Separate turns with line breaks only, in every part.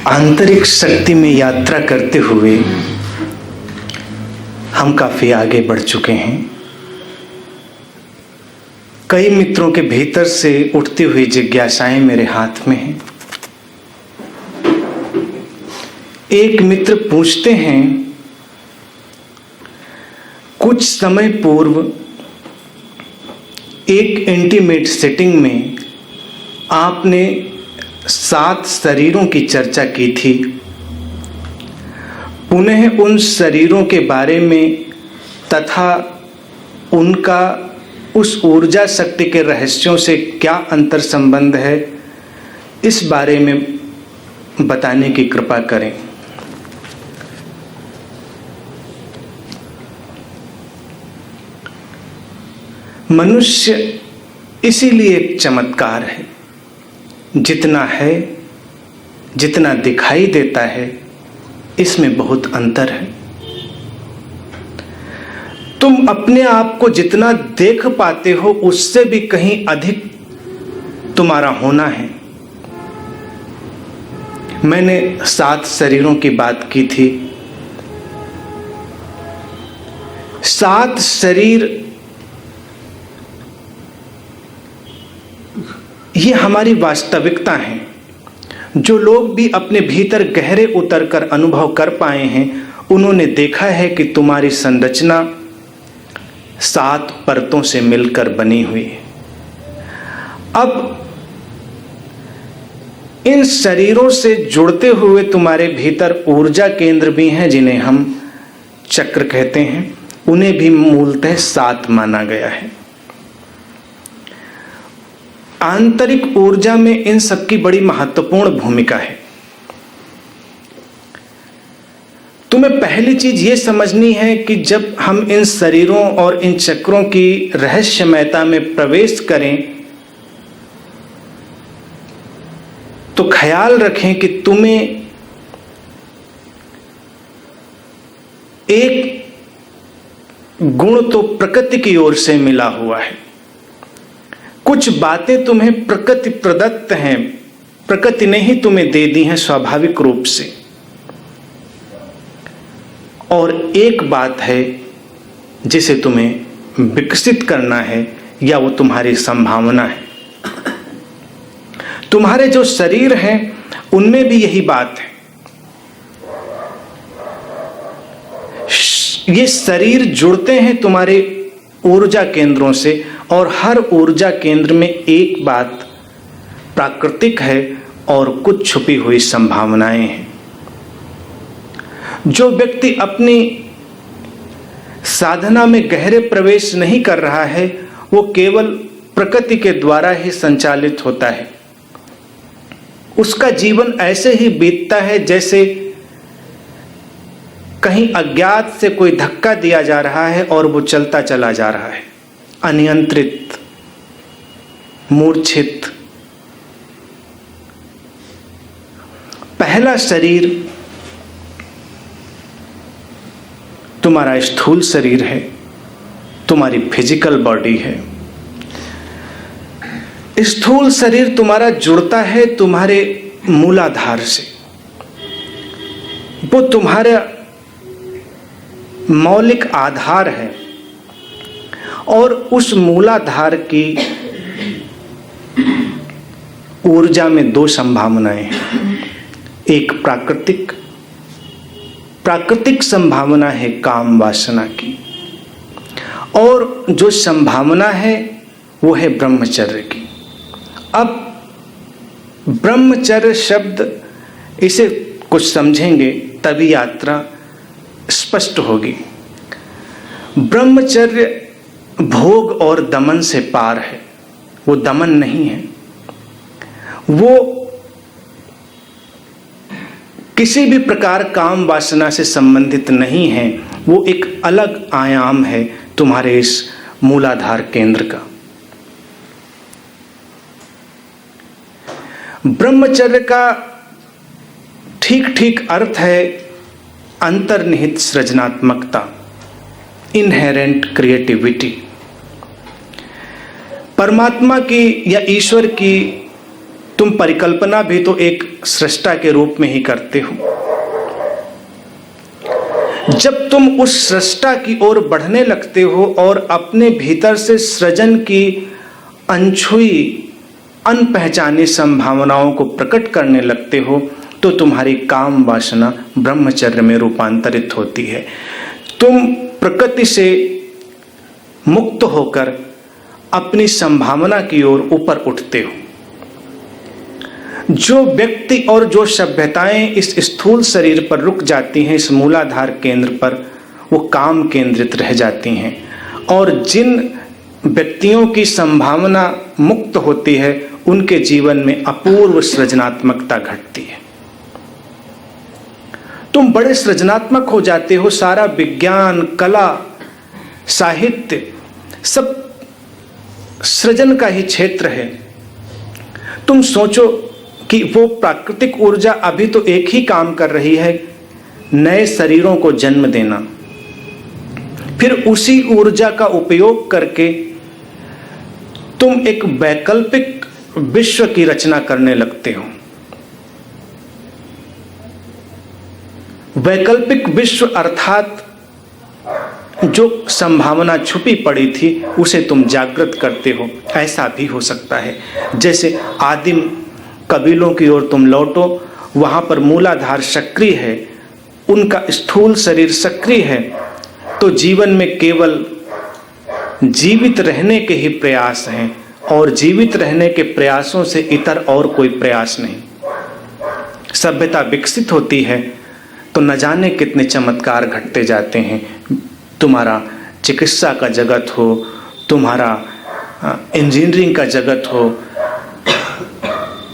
आंतरिक शक्ति में यात्रा करते हुए हम काफी आगे बढ़ चुके हैं। कई मित्रों के भीतर से उठती हुई जिज्ञासाएं मेरे हाथ में हैं। एक मित्र पूछते हैं, कुछ समय पूर्व एक इंटीमेट सेटिंग में आपने 7 शरीरों की चर्चा की थी। पुनः उन शरीरों के बारे में तथा उनका उस ऊर्जा शक्ति के रहस्यों से क्या अंतर संबंध है, इस बारे में बताने की कृपा करें। मनुष्य इसीलिए एक चमत्कार है। जितना है, जितना दिखाई देता है, इसमें बहुत अंतर है। तुम अपने आप को जितना देख पाते हो उससे भी कहीं अधिक तुम्हारा होना है। मैंने 7 शरीरों की बात की थी। 7 शरीर ये हमारी वास्तविकता है। जो लोग भी अपने भीतर गहरे उतरकर अनुभव कर पाए हैं, उन्होंने देखा है कि तुम्हारी संरचना 7 परतों से मिलकर बनी हुई है। अब इन शरीरों से जुड़ते हुए तुम्हारे भीतर ऊर्जा केंद्र भी हैं, जिन्हें हम चक्र कहते हैं। उन्हें भी मूलतः 7 माना गया है। आंतरिक ऊर्जा में इन सबकी बड़ी महत्वपूर्ण भूमिका है। तुम्हें पहली चीज ये समझनी है कि जब हम इन शरीरों और इन चक्रों की रहस्यमयता में प्रवेश करें तो ख्याल रखें कि तुम्हें एक गुण तो प्रकृति की ओर से मिला हुआ है। कुछ बातें तुम्हें प्रकृति प्रदत्त हैं, प्रकृति ने ही तुम्हें दे दी हैं स्वाभाविक रूप से। और एक बात है जिसे तुम्हें विकसित करना है, या वो तुम्हारी संभावना है। तुम्हारे जो शरीर हैं उनमें भी यही बात है। ये शरीर जुड़ते हैं तुम्हारे ऊर्जा केंद्रों से, और हर ऊर्जा केंद्र में एक बात प्राकृतिक है और कुछ छुपी हुई संभावनाएं हैं। जो व्यक्ति अपनी साधना में गहरे प्रवेश नहीं कर रहा है, वो केवल प्रकृति के द्वारा ही संचालित होता है। उसका जीवन ऐसे ही बीतता है जैसे कहीं अज्ञात से कोई धक्का दिया जा रहा है और वो चलता चला जा रहा है, अनियंत्रित, मूर्छित। पहला शरीर तुम्हारा स्थूल शरीर है, तुम्हारी फिजिकल बॉडी है। स्थूल शरीर तुम्हारा जुड़ता है तुम्हारे मूलाधार से। वो तुम्हारा मौलिक आधार है, और उस मूलाधार की ऊर्जा में 2 संभावनाएं हैं। एक प्राकृतिक संभावना है काम वासना की, और जो संभावना है वो है ब्रह्मचर्य की। अब ब्रह्मचर्य शब्द, इसे कुछ समझेंगे तभी यात्रा स्पष्ट होगी। ब्रह्मचर्य भोग और दमन से पार है। वो दमन नहीं है, वो किसी भी प्रकार काम वासना से संबंधित नहीं है। वो एक अलग आयाम है तुम्हारे इस मूलाधार केंद्र का। ब्रह्मचर्य का ठीक ठीक अर्थ है अंतर्निहित सृजनात्मकता, इनहेरेंट क्रिएटिविटी। परमात्मा की या ईश्वर की तुम परिकल्पना भी तो एक सृष्टा के रूप में ही करते हो। जब तुम उस सृष्टा की ओर बढ़ने लगते हो और अपने भीतर से सृजन की अनछुई अनपहचानी संभावनाओं को प्रकट करने लगते हो, तो तुम्हारी काम वासना ब्रह्मचर्य में रूपांतरित होती है। तुम प्रकृति से मुक्त होकर अपनी संभावना की ओर ऊपर उठते हो। जो व्यक्ति और जो सभ्यताएं इस स्थूल शरीर पर रुक जाती हैं, इस मूलाधार केंद्र पर, वो काम केंद्रित रह जाती हैं। और जिन व्यक्तियों की संभावना मुक्त होती है, उनके जीवन में अपूर्व सृजनात्मकता घटती है। तुम बड़े सृजनात्मक हो जाते हो। सारा विज्ञान, कला, साहित्य सब सृजन का ही क्षेत्र है। तुम सोचो कि वो प्राकृतिक ऊर्जा अभी तो एक ही काम कर रही है, नए शरीरों को जन्म देना। फिर उसी ऊर्जा का उपयोग करके तुम एक वैकल्पिक विश्व की रचना करने लगते हो। वैकल्पिक विश्व अर्थात जो संभावना छुपी पड़ी थी, उसे तुम जागृत करते हो। ऐसा भी हो सकता है जैसे आदिम कबीलों की ओर तुम लौटो, वहां पर मूलाधार सक्रिय है, उनका स्थूल शरीर सक्रिय है, तो जीवन में केवल जीवित रहने के ही प्रयास हैं और जीवित रहने के प्रयासों से इतर और कोई प्रयास नहीं। सभ्यता विकसित होती है तो न जाने कितने चमत्कार घटते जाते हैं। तुम्हारा चिकित्सा का जगत हो, तुम्हारा इंजीनियरिंग का जगत हो,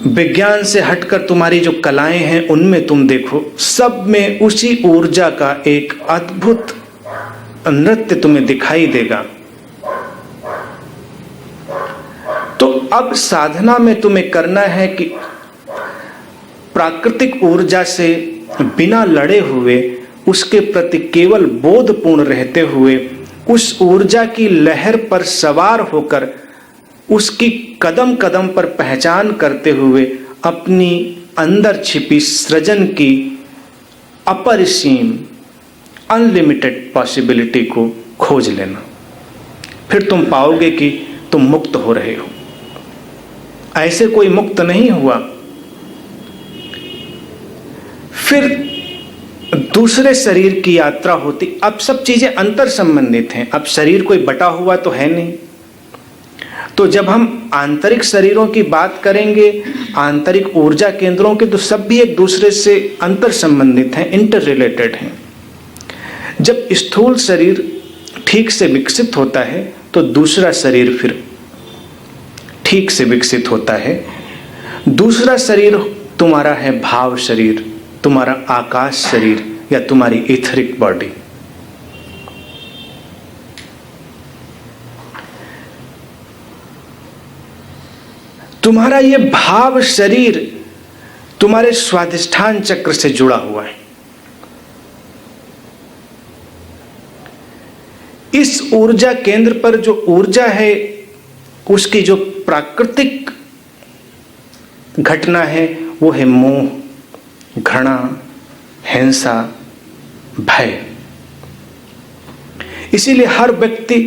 विज्ञान से हटकर तुम्हारी जो कलाएं हैं उनमें तुम देखो, सब में उसी ऊर्जा का एक अद्भुत नृत्य तुम्हें दिखाई देगा। तो अब साधना में तुम्हें करना है कि प्राकृतिक ऊर्जा से बिना लड़े हुए, उसके प्रति केवल बोधपूर्ण रहते हुए, उस ऊर्जा की लहर पर सवार होकर, उसकी कदम कदम पर पहचान करते हुए अपनी अंदर छिपी सृजन की अपरिसीम अनलिमिटेड पॉसिबिलिटी को खोज लेना। फिर तुम पाओगे कि तुम मुक्त हो रहे हो। ऐसे कोई मुक्त नहीं हुआ। फिर दूसरे शरीर की यात्रा होती। अब सब चीजें अंतर संबंधित हैं। अब शरीर कोई बटा हुआ तो है नहीं। तो जब हम आंतरिक शरीरों की बात करेंगे, आंतरिक ऊर्जा केंद्रों के, तो सब भी एक दूसरे से अंतर संबंधित हैं, इंटर रिलेटेड हैं। जब स्थूल शरीर ठीक से विकसित होता है तो दूसरा शरीर फिर ठीक से विकसित होता है। दूसरा शरीर तुम्हारा है भाव शरीर, तुम्हारा आकाश शरीर या तुम्हारी इथरिक बॉडी। तुम्हारा ये भाव शरीर तुम्हारे स्वाधिष्ठान चक्र से जुड़ा हुआ है। इस ऊर्जा केंद्र पर जो ऊर्जा है, उसकी जो प्राकृतिक घटना है वो है मोह, घृणा, हिंसा, भय। इसीलिए हर व्यक्ति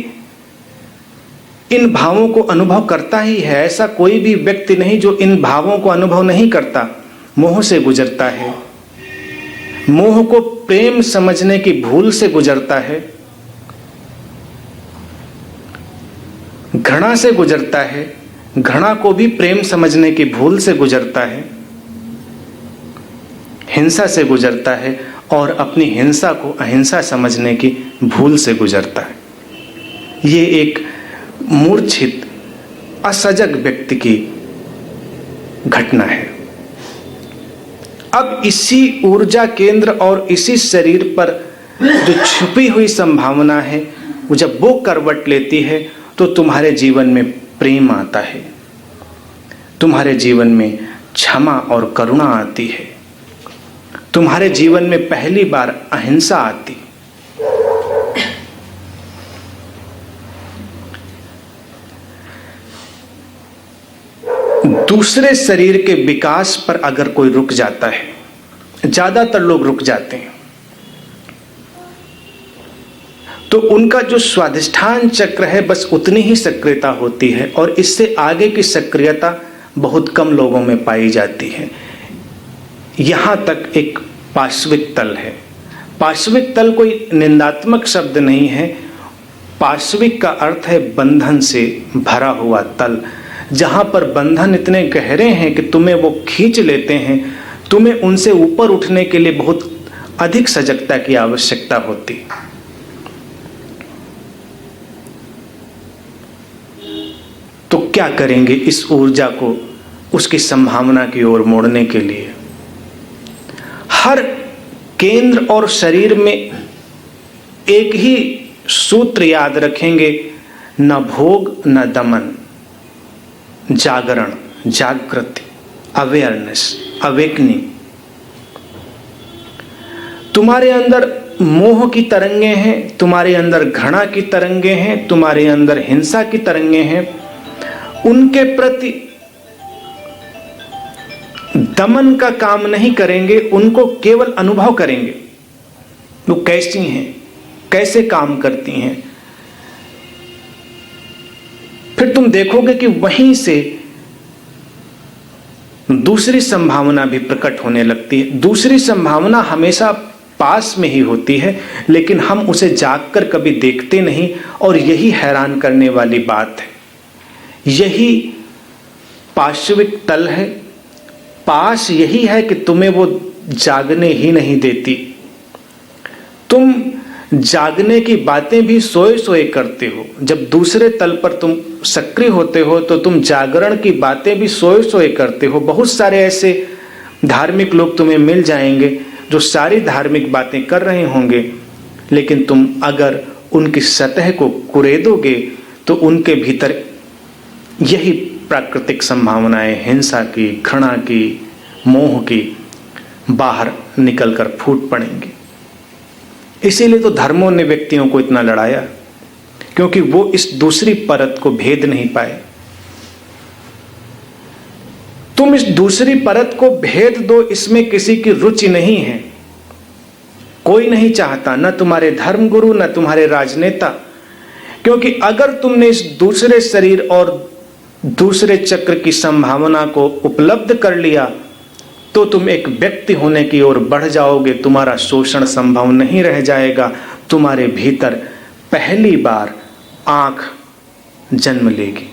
इन भावों को अनुभव करता ही है। ऐसा कोई भी व्यक्ति नहीं जो इन भावों को अनुभव नहीं करता। मोह से गुजरता है, मोह को प्रेम समझने की भूल से गुजरता है, घृणा से गुजरता है, घृणा को भी प्रेम समझने की भूल से गुजरता है, हिंसा से गुजरता है और अपनी हिंसा को अहिंसा समझने की भूल से गुजरता है। ये एक मूर्छित असजग व्यक्ति की घटना है। अब इसी ऊर्जा केंद्र और इसी शरीर पर जो छुपी हुई संभावना है, वो जब वो करवट लेती है तो तुम्हारे जीवन में प्रेम आता है, तुम्हारे जीवन में क्षमा और करुणा आती है, तुम्हारे जीवन में पहली बार अहिंसा आती। दूसरे शरीर के विकास पर अगर कोई रुक जाता है, ज्यादातर लोग रुक जाते हैं, तो उनका जो स्वाधिष्ठान चक्र है बस उतनी ही सक्रियता होती है और इससे आगे की सक्रियता बहुत कम लोगों में पाई जाती है। यहां तक एक पार्श्विक तल है। पार्श्विक तल कोई निंदात्मक शब्द नहीं है। पार्श्विक का अर्थ है बंधन से भरा हुआ तल, जहां पर बंधन इतने गहरे हैं कि तुम्हें वो खींच लेते हैं। तुम्हें उनसे ऊपर उठने के लिए बहुत अधिक सजगता की आवश्यकता होती। तो क्या करेंगे इस ऊर्जा को उसकी संभावना की ओर मोड़ने के लिए? हर केंद्र और शरीर में एक ही सूत्र याद रखेंगे, न भोग न दमन, जागरण, जागृति, अवेयरनेस, अवेकनिंग। तुम्हारे अंदर मोह की तरंगे हैं, तुम्हारे अंदर घृणा की तरंगे हैं, तुम्हारे अंदर हिंसा की तरंगे हैं। उनके प्रति दमन का काम नहीं करेंगे, उनको केवल अनुभव करेंगे वो कैसी हैं, कैसे काम करती हैं। फिर तुम देखोगे कि वहीं से दूसरी संभावना भी प्रकट होने लगती है। दूसरी संभावना हमेशा पास में ही होती है, लेकिन हम उसे जागकर कभी देखते नहीं। और यही हैरान करने वाली बात है। यही पार्श्विक तल है। पास यही है कि तुम्हें वो जागने ही नहीं देती। तुम जागने की बातें भी सोए सोए करते हो। जब दूसरे तल पर तुम सक्रिय होते हो तो तुम जागरण की बातें भी सोए सोए करते हो। बहुत सारे ऐसे धार्मिक लोग तुम्हें मिल जाएंगे जो सारी धार्मिक बातें कर रहे होंगे, लेकिन तुम अगर उनकी सतह को कुरेदोगे तो उनके भीतर यही प्राकृतिक संभावनाएं, हिंसा की, घृणा की, मोह की, बाहर निकलकर फूट पड़ेंगी। इसीलिए तो धर्मों ने व्यक्तियों को इतना लड़ाया, क्योंकि वो इस दूसरी परत को भेद नहीं पाए। तुम इस दूसरी परत को भेद दो, इसमें किसी की रुचि नहीं है। कोई नहीं चाहता, न तुम्हारे धर्मगुरु न तुम्हारे राजनेता। क्योंकि अगर तुमने इस दूसरे शरीर और दूसरे चक्र की संभावना को उपलब्ध कर लिया तो तुम एक व्यक्ति होने की ओर बढ़ जाओगे। तुम्हारा शोषण संभव नहीं रह जाएगा। तुम्हारे भीतर पहली बार आंख जन्म लेगी।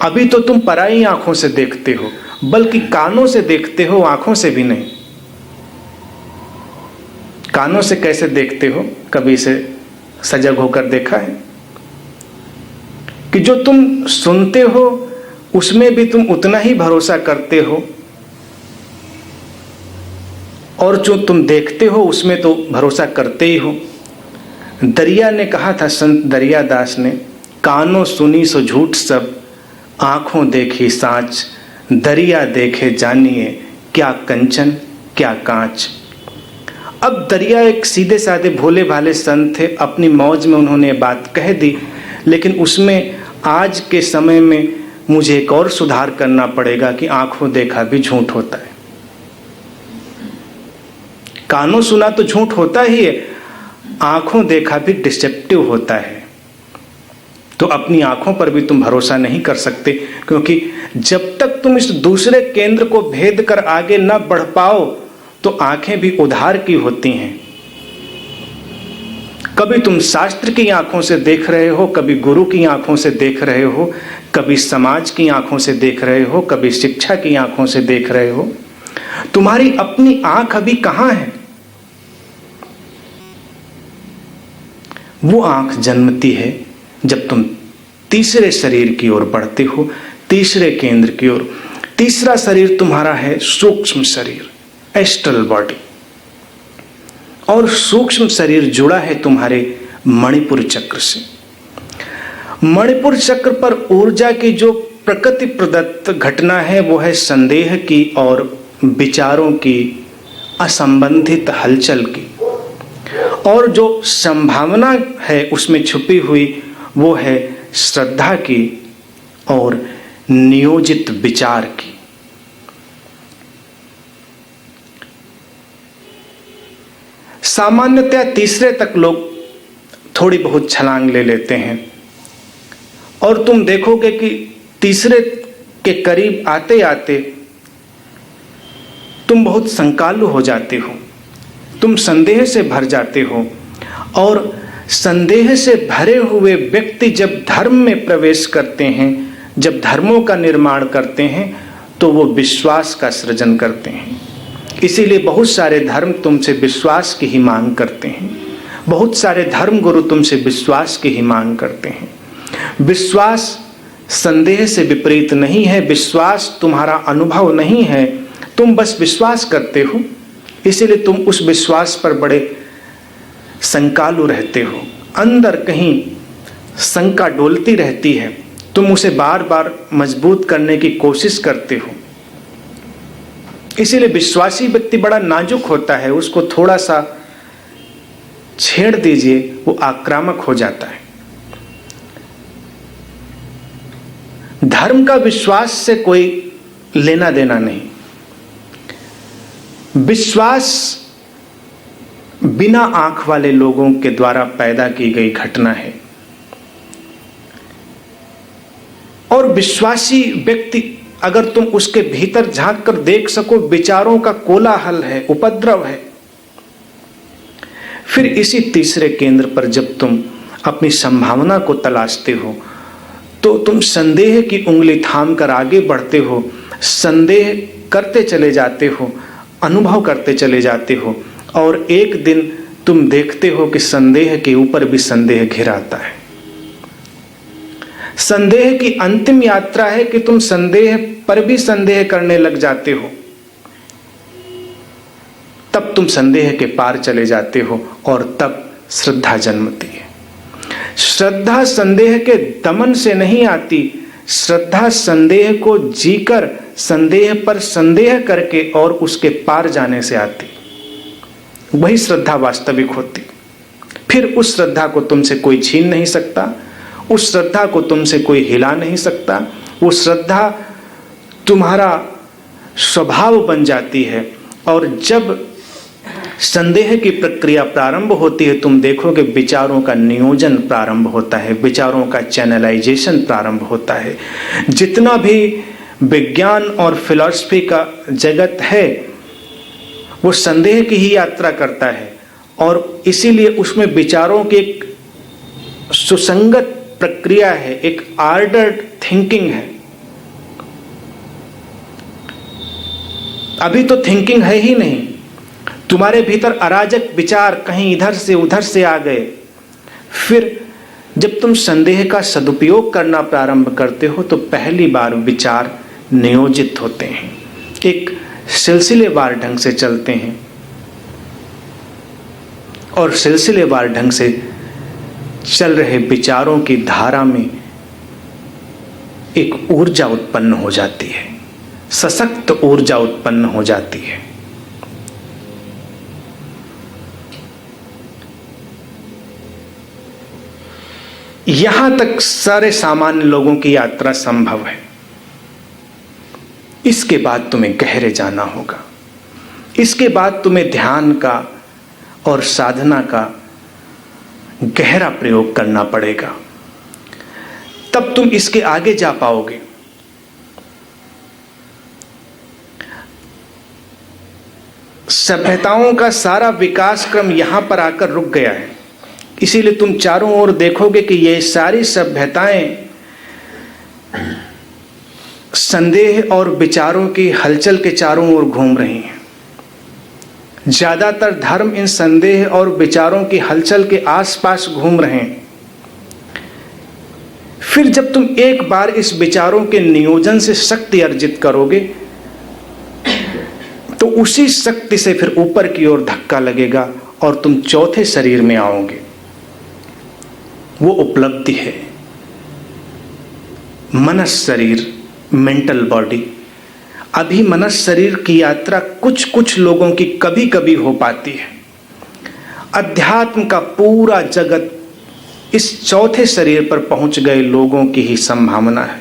अभी तो तुम पराई आंखों से देखते हो, बल्कि कानों से देखते हो, आंखों से भी नहीं। कानों से कैसे देखते हो? कभी इसे सजग होकर देखा है कि जो तुम सुनते हो उसमें भी तुम उतना ही भरोसा करते हो और जो तुम देखते हो उसमें तो भरोसा करते ही हो। दरिया ने कहा था, संत दरिया दास ने, कानों सुनी सो झूठ सब, आंखों देखी साँच, दरिया देखे जानिए, क्या कंचन क्या कांच। अब दरिया एक सीधे साधे भोले भाले संत थे, अपनी मौज में उन्होंने बात कह दी, लेकिन उसमें आज के समय में मुझे एक और सुधार करना पड़ेगा कि आंखों देखा भी झूठ होता है। कानों सुना तो झूठ होता ही है, आंखों देखा भी डिसेप्टिव होता है। तो अपनी आंखों पर भी तुम भरोसा नहीं कर सकते, क्योंकि जब तक तुम इस दूसरे केंद्र को भेद कर आगे न बढ़ पाओ तो आंखें भी उधार की होती हैं। कभी तुम शास्त्र की आंखों से देख रहे हो, कभी गुरु की आंखों से देख रहे हो, कभी समाज की आंखों से देख रहे हो, कभी शिक्षा की आंखों से देख रहे हो। तुम्हारी अपनी आंख अभी कहां है? वो आंख जन्मती है जब तुम तीसरे शरीर की ओर बढ़ते हो, तीसरे केंद्र की ओर। तीसरा शरीर तुम्हारा है सूक्ष्म शरीर, एस्ट्रल बॉडी। और सूक्ष्म शरीर जुड़ा है तुम्हारे मणिपुर चक्र से। मणिपुर चक्र पर ऊर्जा की जो प्रकृति प्रदत्त घटना है वो है संदेह की और विचारों की असंबंधित हलचल की, और जो संभावना है उसमें छुपी हुई वो है श्रद्धा की और नियोजित विचार की। सामान्यतया तीसरे तक लोग थोड़ी बहुत छलांग ले लेते हैं और तुम देखोगे कि तीसरे के करीब आते आते तुम बहुत संकालु हो जाते हो, तुम संदेह से भर जाते हो। और संदेह से भरे हुए व्यक्ति जब धर्म में प्रवेश करते हैं, जब धर्मों का निर्माण करते हैं, तो वो विश्वास का सृजन करते हैं। इसीलिए बहुत सारे धर्म तुमसे विश्वास की ही मांग करते हैं, बहुत सारे धर्म गुरु तुमसे विश्वास की ही मांग करते हैं। विश्वास संदेह से विपरीत नहीं है, विश्वास तुम्हारा अनुभव नहीं है, तुम बस विश्वास करते हो, इसीलिए तुम उस विश्वास पर बड़े संकालु रहते हो। अंदर कहीं शंका डोलती रहती है, तुम उसे बार बार मजबूत करने की कोशिश करते हो। इसीलिए विश्वासी व्यक्ति बड़ा नाजुक होता है, उसको थोड़ा सा छेड़ दीजिए वो आक्रामक हो जाता है। धर्म का विश्वास से कोई लेना देना नहीं। विश्वास बिना आंख वाले लोगों के द्वारा पैदा की गई घटना है और विश्वासी व्यक्ति अगर तुम उसके भीतर झांक कर देख सको, विचारों का कोलाहल है, उपद्रव है। फिर इसी तीसरे केंद्र पर जब तुम अपनी संभावना को तलाशते हो तो तुम संदेह की उंगली थाम कर आगे बढ़ते हो, संदेह करते चले जाते हो, अनुभव करते चले जाते हो और एक दिन तुम देखते हो कि संदेह के ऊपर भी संदेह घिराता है। संदेह की अंतिम यात्रा है कि तुम संदेह पर भी संदेह करने लग जाते हो, तब तुम संदेह के पार चले जाते हो और तब श्रद्धा जन्मती है। श्रद्धा संदेह के दमन से नहीं आती, श्रद्धा संदेह को जीकर संदेह पर संदेह करके और उसके पार जाने से आती। वही श्रद्धा वास्तविक होती। फिर उस श्रद्धा को तुमसे कोई छीन नहीं सकता, उस श्रद्धा को तुमसे कोई हिला नहीं सकता। वो श्रद्धा तुम्हारा स्वभाव बन जाती है और जब संदेह की प्रक्रिया प्रारंभ होती है, तुम देखोगे विचारों का नियोजन प्रारंभ होता है, विचारों का चैनलाइजेशन प्रारंभ होता है। जितना भी विज्ञान और फिलॉसफी का जगत है वो संदेह की ही यात्रा करता है और इसीलिए उसमें विचारों की एक सुसंगत प्रक्रिया है, एक ऑर्डर्ड थिंकिंग है। अभी तो थिंकिंग है ही नहीं, तुम्हारे भीतर अराजक विचार कहीं इधर से उधर से आ गए। फिर जब तुम संदेह का सदुपयोग करना प्रारंभ करते हो तो पहली बार विचार नियोजित होते हैं, एक सिलसिलेवार ढंग से चलते हैं और सिलसिलेवार ढंग से चल रहे विचारों की धारा में एक ऊर्जा उत्पन्न हो जाती है, सशक्त ऊर्जा उत्पन्न हो जाती है। यहां तक सारे सामान्य लोगों की यात्रा संभव है। इसके बाद तुम्हें गहरे जाना होगा, इसके बाद तुम्हें ध्यान का और साधना का गहरा प्रयोग करना पड़ेगा, तब तुम इसके आगे जा पाओगे। सभ्यताओं का सारा विकास क्रम यहां पर आकर रुक गया है, इसीलिए तुम चारों ओर देखोगे कि ये सारी सभ्यताएं संदेह और विचारों की हलचल के चारों ओर घूम रही हैं। ज्यादातर धर्म इन संदेह और विचारों की हलचल के आसपास घूम रहे हैं। फिर जब तुम एक बार इस विचारों के नियोजन से शक्ति अर्जित करोगे तो उसी शक्ति से फिर ऊपर की ओर धक्का लगेगा और तुम चौथे शरीर में आओगे। वो उपलब्धि है मनस शरीर, मेंटल बॉडी। अभी मनस शरीर की यात्रा कुछ कुछ लोगों की कभी कभी हो पाती है। अध्यात्म का पूरा जगत इस चौथे शरीर पर पहुंच गए लोगों की ही संभावना है।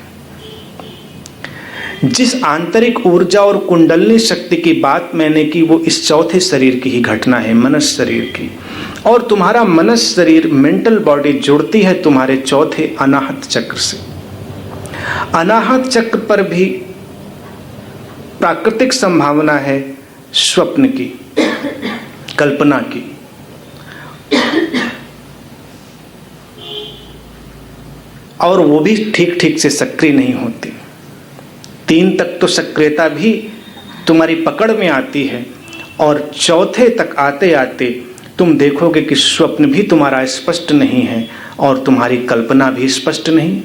जिस आंतरिक ऊर्जा और कुंडलनी शक्ति की बात मैंने की वो इस चौथे शरीर की ही घटना है, मनस शरीर की। और तुम्हारा मनस शरीर, मेंटल बॉडी जुड़ती है तुम्हारे चौथे अनाहत चक्र से। अनाहत चक्र पर भी प्राकृतिक संभावना है स्वप्न की, कल्पना की। और वो भी ठीक ठीक से सक्रिय नहीं होती। 3 तक तो सक्रियता भी तुम्हारी पकड़ में आती है, और चौथे तक आते आते तुम देखोगे कि स्वप्न भी तुम्हारा स्पष्ट नहीं है और तुम्हारी कल्पना भी स्पष्ट नहीं।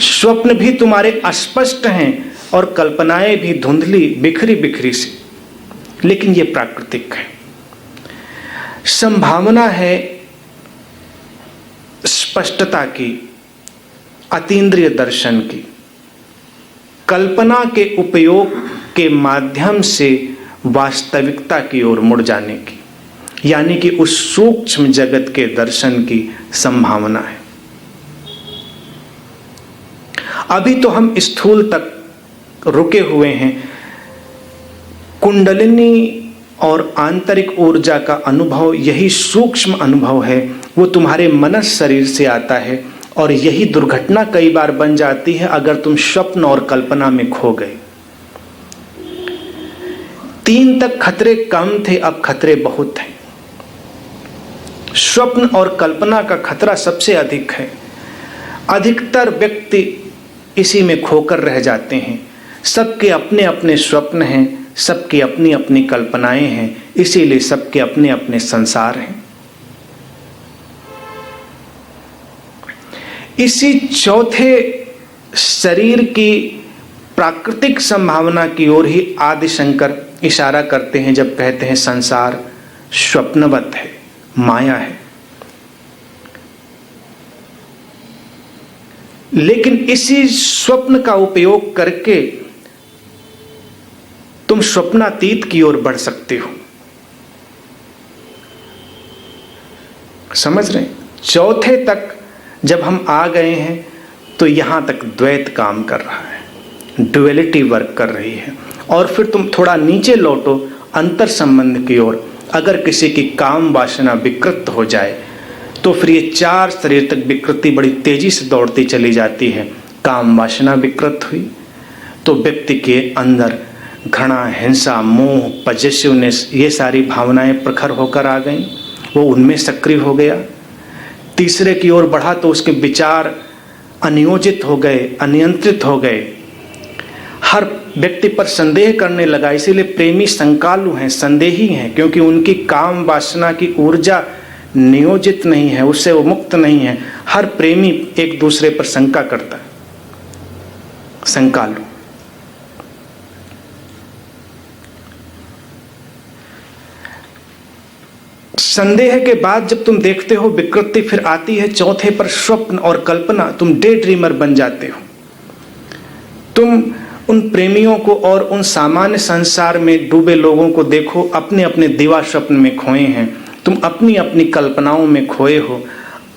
स्वप्न भी तुम्हारे अस्पष्ट हैं और कल्पनाएं भी धुंधली, बिखरी बिखरी सी, लेकिन ये प्राकृतिक है। संभावना है स्पष्टता की, अतीन्द्रिय दर्शन की, कल्पना के उपयोग के माध्यम से वास्तविकता की ओर मुड़ जाने की, यानी कि उस सूक्ष्म जगत के दर्शन की संभावना है। अभी तो हम स्थूल तक रुके हुए हैं। कुंडलिनी और आंतरिक ऊर्जा का अनुभव, यही सूक्ष्म अनुभव है, वो तुम्हारे मनस शरीर से आता है। और यही दुर्घटना कई बार बन जाती है अगर तुम स्वप्न और कल्पना में खो गए। 3 तक खतरे कम थे, अब खतरे बहुत हैं। स्वप्न और कल्पना का खतरा सबसे अधिक है। अधिकतर व्यक्ति इसी में खोकर रह जाते हैं। सबके अपने अपने स्वप्न हैं, सबकी अपनी अपनी कल्पनाएं हैं, इसीलिए सबके अपने अपने संसार हैं। इसी चौथे शरीर की प्राकृतिक संभावना की ओर ही आदि शंकर इशारा करते हैं जब कहते हैं संसार स्वप्नवत है, माया है। लेकिन इसी स्वप्न का उपयोग करके तुम स्वप्नातीत की ओर बढ़ सकते हो। समझ रहे? चौथे तक जब हम आ गए हैं तो यहां तक द्वैत काम कर रहा है, ड्युअलिटी वर्क कर रही है। और फिर तुम थोड़ा नीचे लौटो अंतर संबंध की ओर। अगर किसी की काम वासना विकृत हो जाए तो फिर ये 4 शरीर तक विकृति बड़ी तेजी से दौड़ती चली जाती है। काम वासना विकृत हुई तो व्यक्ति के अंदर घृणा, हिंसा, मोह, पजेसिवनेस, ये सारी भावनाएं प्रखर होकर आ गईं, वो उनमें सक्रिय हो गया। तीसरे की ओर बढ़ा तो उसके विचार अनियोजित हो गए, अनियंत्रित हो गए। हर व्यक्ति पर संदेह करने लगा। इसीलिए प्रेमी संकालु हैं, संदेही हैं, क्योंकि उनकी काम वासना की ऊर्जा नियोजित नहीं है, उससे वो मुक्त नहीं है। हर प्रेमी एक दूसरे पर शंका करता है, संकालु। संदेह के बाद जब तुम देखते हो विकृति फिर आती है चौथे पर, स्वप्न और कल्पना। तुम डे ड्रीमर बन जाते हो। तुम उन प्रेमियों को और उन सामान्य संसार में डूबे लोगों को देखो, अपने अपने दिवा स्वप्न में खोए हैं। तुम अपनी अपनी कल्पनाओं में खोए हो,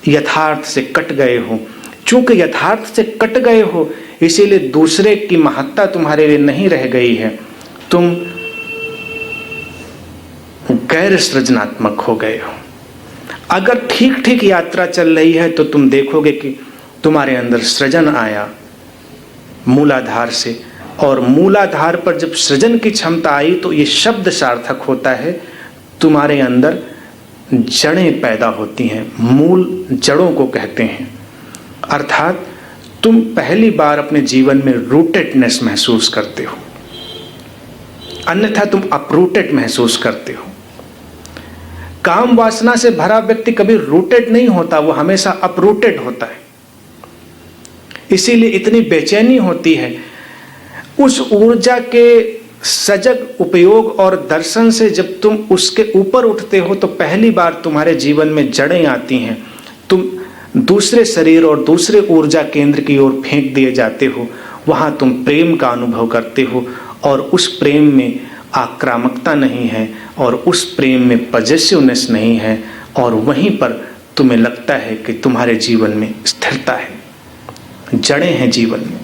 यथार्थ से कट गए हो। चूंकि यथार्थ से कट गए हो इसीलिए दूसरे की महत्ता तुम्हारे लिए नहीं रह गई है। तुम गैर सृजनात्मक हो गए हो। अगर ठीक ठीक यात्रा चल रही है तो तुम देखोगे कि तुम्हारे अंदर सृजन आया मूलाधार से, और मूलाधार पर जब सृजन की क्षमता आई तो ये शब्द सार्थक होता है, तुम्हारे अंदर जड़ें पैदा होती हैं। मूल जड़ों को कहते हैं। अर्थात तुम पहली बार अपने जीवन में रूटेडनेस महसूस करते हो, अन्यथा तुम अपरूटेड महसूस करते हो। काम वासना से भरा व्यक्ति कभी रूटेड नहीं होता, वो हमेशा अपरूटेड होता है। इसीलिए इतनी बेचैनी होती है। उस ऊर्जा के सजग उपयोग और दर्शन से जब तुम उसके ऊपर उठते हो तो पहली बार तुम्हारे जीवन में जड़ें आती हैं। तुम दूसरे शरीर और दूसरे ऊर्जा केंद्र की ओर फेंक दिए जाते हो। वहां तुम प्रेम का अनुभव करते हो, और उस प्रेम में आक्रामकता नहीं है, और उस प्रेम में पजेसिवनेस नहीं है, और वहीं पर तुम्हें लगता है कि तुम्हारे जीवन में स्थिरता है, जड़ें हैं जीवन में।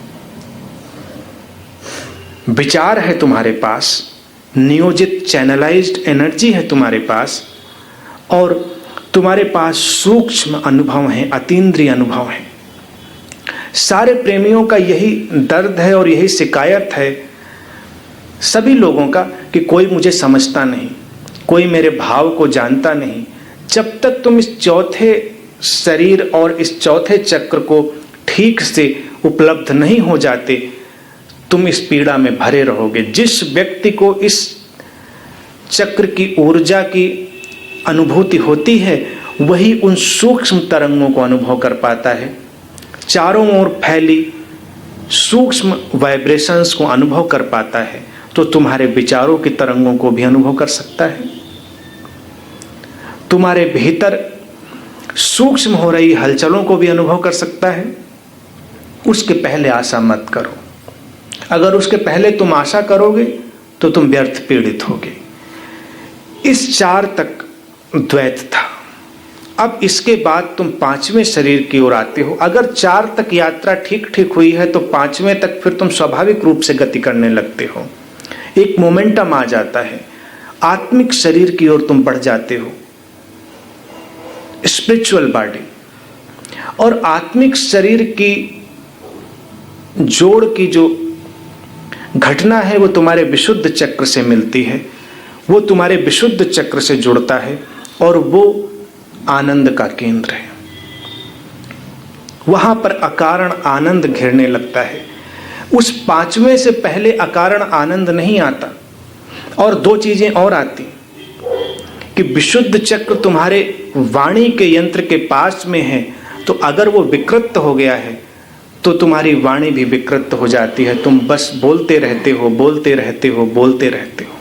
विचार है तुम्हारे पास, नियोजित चैनलाइज्ड एनर्जी है तुम्हारे पास, और तुम्हारे पास सूक्ष्म अनुभव है, अतीन्द्रिय अनुभव है। सारे प्रेमियों का यही दर्द है और यही शिकायत है सभी लोगों का कि कोई मुझे समझता नहीं, कोई मेरे भाव को जानता नहीं। जब तक तुम इस चौथे शरीर और इस चौथे चक्र को ठीक से उपलब्ध नहीं हो जाते, तुम इस पीड़ा में भरे रहोगे। जिस व्यक्ति को इस चक्र की ऊर्जा की अनुभूति होती है वही उन सूक्ष्म तरंगों को अनुभव कर पाता है, चारों ओर फैली सूक्ष्म वाइब्रेशंस को अनुभव कर पाता है, तो तुम्हारे विचारों की तरंगों को भी अनुभव कर सकता है। तुम्हारे भीतर सूक्ष्म हो रही हलचलों को भी अनुभव कर सकता है। उसके पहले आशा मत करो। अगर उसके पहले तुम आशा करोगे तो तुम व्यर्थ पीड़ित होगे। इस 4 तक द्वैत था। अब इसके बाद तुम 5वें शरीर की ओर आते हो। अगर 4 तक यात्रा ठीक ठीक हुई है तो 5वें तक फिर तुम स्वाभाविक रूप से गति करने लगते हो। एक मोमेंटम आ जाता है, आत्मिक शरीर की ओर तुम बढ़ जाते हो, स्पिरिचुअल बॉडी। और आत्मिक शरीर की जोड़ की जो घटना है वो तुम्हारे विशुद्ध चक्र से मिलती है, वो तुम्हारे विशुद्ध चक्र से जुड़ता है और वो आनंद का केंद्र है। वहां पर अकारण आनंद घिरने लगता है। उस 5वें से पहले अकारण आनंद नहीं आता। और 2 चीजें और आती कि विशुद्ध चक्र तुम्हारे वाणी के यंत्र के पास में है, तो अगर वो विकृत हो गया है तो तुम्हारी वाणी भी विकृत हो जाती है। तुम बस बोलते रहते हो, बोलते रहते हो, बोलते रहते हो।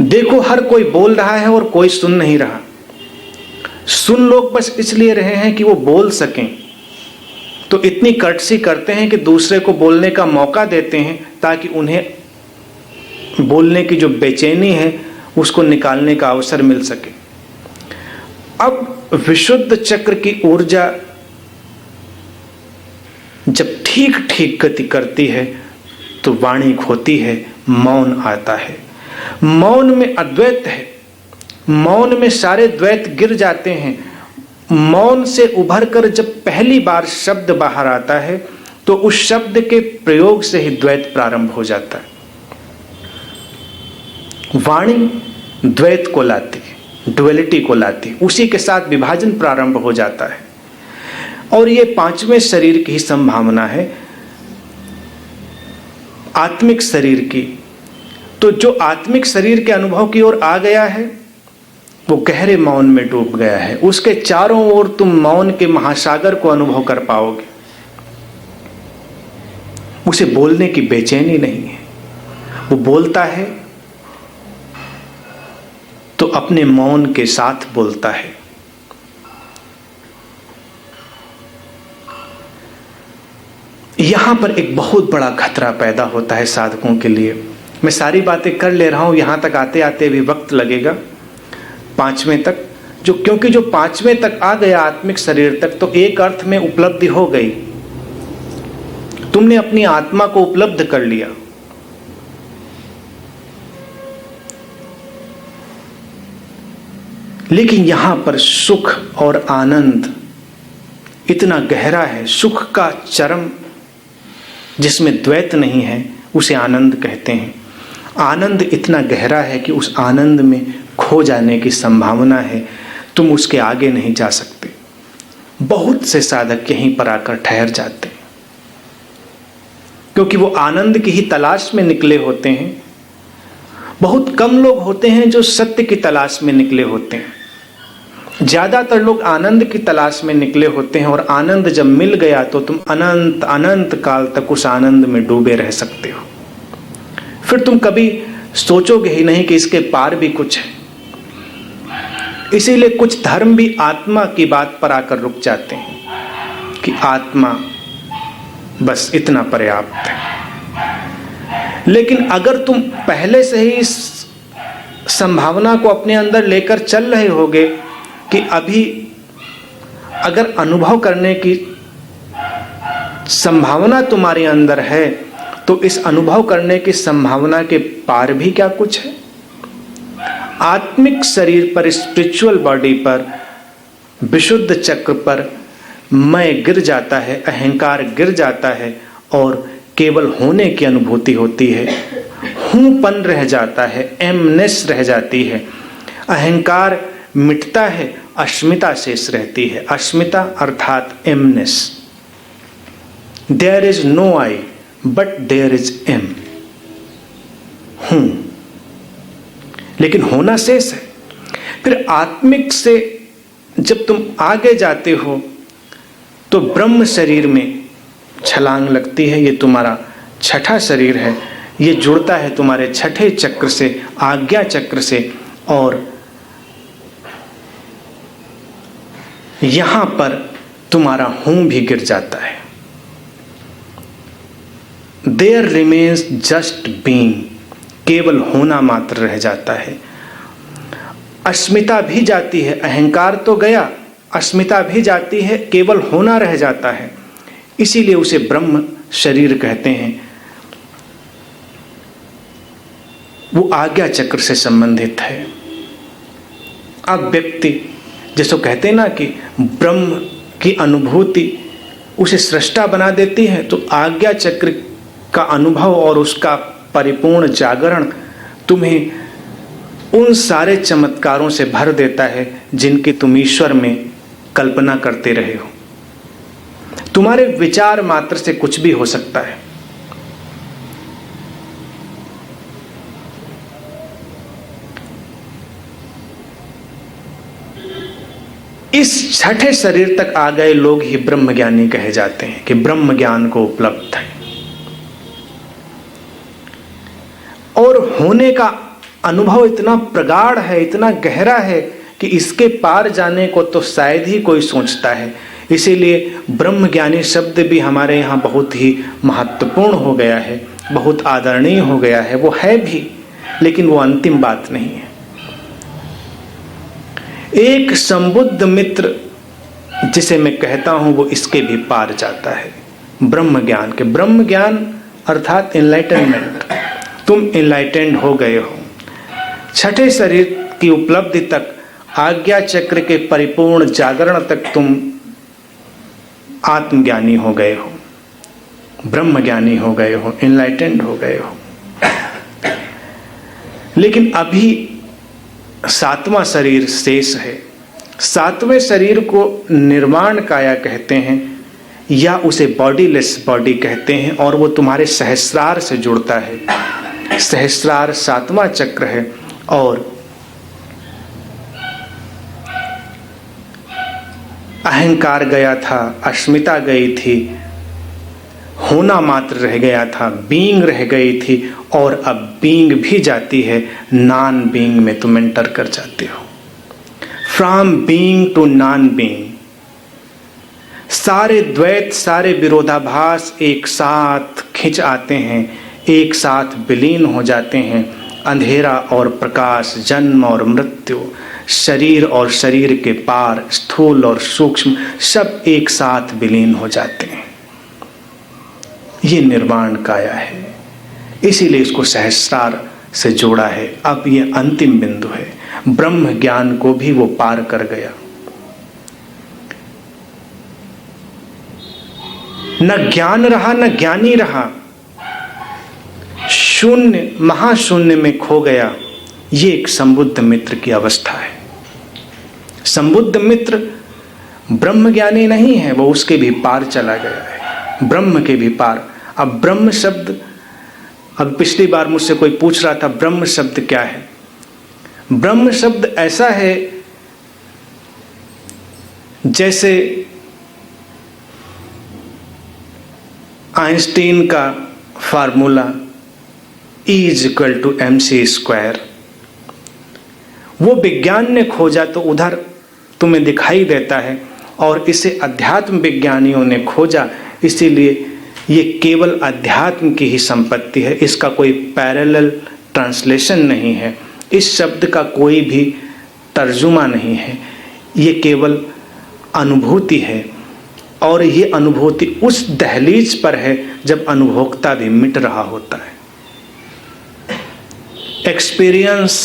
देखो, हर कोई बोल रहा है और कोई सुन नहीं रहा। सुन लोग बस इसलिए रहे हैं कि वो बोल सकें, तो इतनी कर्टसी करते हैं कि दूसरे को बोलने का मौका देते हैं ताकि उन्हें बोलने की जो बेचैनी है उसको निकालने का अवसर मिल सके। अब विशुद्ध चक्र की ऊर्जा जब ठीक ठीक गति करती है तो वाणी खोती है, मौन आता है। मौन में अद्वैत है, मौन में सारे द्वैत गिर जाते हैं। मौन से उभरकर जब पहली बार शब्द बाहर आता है तो उस शब्द के प्रयोग से ही द्वैत प्रारंभ हो जाता है। वाणी द्वैत को लाती है, ड्युअलिटी को लाती है, उसी के साथ विभाजन प्रारंभ हो जाता है। और ये 5वें शरीर की ही संभावना है, आत्मिक शरीर की। तो जो आत्मिक शरीर के अनुभव की ओर आ गया है वो गहरे मौन में डूब गया है। उसके चारों ओर तुम मौन के महासागर को अनुभव कर पाओगे। उसे बोलने की बेचैनी नहीं है। वो बोलता है तो अपने मौन के साथ बोलता है। यहां पर एक बहुत बड़ा खतरा पैदा होता है साधकों के लिए। मैं सारी बातें कर ले रहा हूं, यहां तक आते आते भी वक्त लगेगा 5वें तक। क्योंकि जो 5वें तक आ गया आत्मिक शरीर तक, तो एक अर्थ में उपलब्धि हो गई। तुमने अपनी आत्मा को उपलब्ध कर लिया। लेकिन यहां पर सुख और आनंद इतना गहरा है, सुख का चरम जिसमें द्वैत नहीं है उसे आनंद कहते हैं। आनंद इतना गहरा है कि उस आनंद में खो जाने की संभावना है, तुम उसके आगे नहीं जा सकते। बहुत से साधक यहीं पर आकर ठहर जाते हैं क्योंकि वो आनंद की ही तलाश में निकले होते हैं। बहुत कम लोग होते हैं जो सत्य की तलाश में निकले होते हैं। ज्यादातर लोग आनंद की तलाश में निकले होते हैं, और आनंद जब मिल गया तो तुम अनंत अनंत काल तक उस आनंद में डूबे रह सकते हो। फिर तुम कभी सोचोगे ही नहीं कि इसके पार भी कुछ है। इसीलिए कुछ धर्म भी आत्मा की बात पर आकर रुक जाते हैं कि आत्मा बस इतना पर्याप्त है। लेकिन अगर तुम पहले से ही इस संभावना को अपने अंदर लेकर चल रहे होगे कि अभी अगर अनुभव करने की संभावना तुम्हारे अंदर है, तो इस अनुभव करने की संभावना के पार भी क्या कुछ है? आत्मिक शरीर पर, स्पिरिचुअल बॉडी पर, विशुद्ध चक्र पर मैं गिर जाता है, अहंकार गिर जाता है और केवल होने की अनुभूति होती है। हूंपन रह जाता है, एमनेस रह जाती है। अहंकार मिटता है, अस्मिता शेष रहती है। अस्मिता अर्थात amness. There is no I but there is am. हूं, लेकिन होना शेष है। फिर आत्मिक से जब तुम आगे जाते हो तो ब्रह्म शरीर में छलांग लगती है। ये तुम्हारा छठा शरीर है, ये जुड़ता है तुम्हारे छठे चक्र से, आज्ञा चक्र से, और यहां पर तुम्हारा हूं भी गिर जाता है। देयर रिमेन्स जस्ट बीइंग, केवल होना मात्र रह जाता है। अस्मिता भी जाती है, अहंकार तो गया, अस्मिता भी जाती है, केवल होना रह जाता है। इसीलिए उसे ब्रह्म शरीर कहते हैं। वो आज्ञा चक्र से संबंधित है। अब व्यक्ति जैसे कहते हैं ना कि ब्रह्म की अनुभूति उसे सृष्टा बना देती है, तो आज्ञा चक्र का अनुभव और उसका परिपूर्ण जागरण तुम्हें उन सारे चमत्कारों से भर देता है जिनकी तुम ईश्वर में कल्पना करते रहे हो। तुम्हारे विचार मात्र से कुछ भी हो सकता है। इस छठे शरीर तक आ गए लोग ही ब्रह्मज्ञानी कहे जाते हैं कि ब्रह्म ज्ञान को उपलब्ध है। और होने का अनुभव इतना प्रगाढ़ है, इतना गहरा है कि इसके पार जाने को तो शायद ही कोई सोचता है। इसीलिए ब्रह्मज्ञानी शब्द भी हमारे यहाँ बहुत ही महत्वपूर्ण हो गया है, बहुत आदरणीय हो गया है। वो है भी, लेकिन वो अंतिम बात नहीं है। एक संबुद्ध मित्र जिसे मैं कहता हूं, वो इसके भी पार जाता है, ब्रह्म ज्ञान के। ब्रह्म ज्ञान अर्थात इनलाइटनमेंट। तुम इनलाइटेंड हो गए हो। छठे शरीर की उपलब्धि तक, आज्ञा चक्र के परिपूर्ण जागरण तक तुम आत्मज्ञानी हो गए हो, ब्रह्म ज्ञानी हो गए हो, इनलाइटेंड हो गए हो। लेकिन अभी सातवां शरीर शेष है। सातवें शरीर को निर्वाण काया कहते हैं, या उसे बॉडीलेस बॉडी कहते हैं, और वो तुम्हारे सहस्रार से जुड़ता है। सहस्रार सातवां चक्र है, और अहंकार गया था, अस्मिता गई थी, होना मात्र रह गया था, बीइंग रह गई थी, और अब बीइंग भी जाती है, नॉन बीइंग में तुम एंटर कर जाते हो। From being to non being. सारे द्वैत, सारे विरोधाभास एक साथ खिंच आते हैं, एक साथ विलीन हो जाते हैं। अंधेरा और प्रकाश, जन्म और मृत्यु, शरीर और शरीर के पार, स्थूल और सूक्ष्म, सब एक साथ विलीन हो जाते हैं। ये निर्वाण काया है, इसीलिए इसको सहस्रार से जोड़ा है। अब ये अंतिम बिंदु है। ब्रह्म ज्ञान को भी वो पार कर गया। न ज्ञान रहा, न ज्ञानी रहा, शून्य, महाशून्य में खो गया। ये एक संबुद्ध मित्र की अवस्था है। संबुद्ध मित्र ब्रह्म ज्ञानी नहीं है, वो उसके भी पार चला गया है, ब्रह्म के भी पार। अब ब्रह्म शब्द, अब पिछली बार मुझसे कोई पूछ रहा था ब्रह्म शब्द क्या है। ब्रह्म शब्द ऐसा है जैसे आइंस्टीन का फार्मूला E=mc²। वो विज्ञान ने खोजा तो उधर तुम्हें दिखाई देता है, और इसे अध्यात्म विज्ञानियों ने खोजा, इसीलिए ये केवल अध्यात्म की ही संपत्ति है। इसका कोई पैरेलल ट्रांसलेशन नहीं है, इस शब्द का कोई भी तर्जुमा नहीं है। ये केवल अनुभूति है, और ये अनुभूति उस दहलीज पर है जब अनुभोक्ता भी मिट रहा होता है। एक्सपीरियंस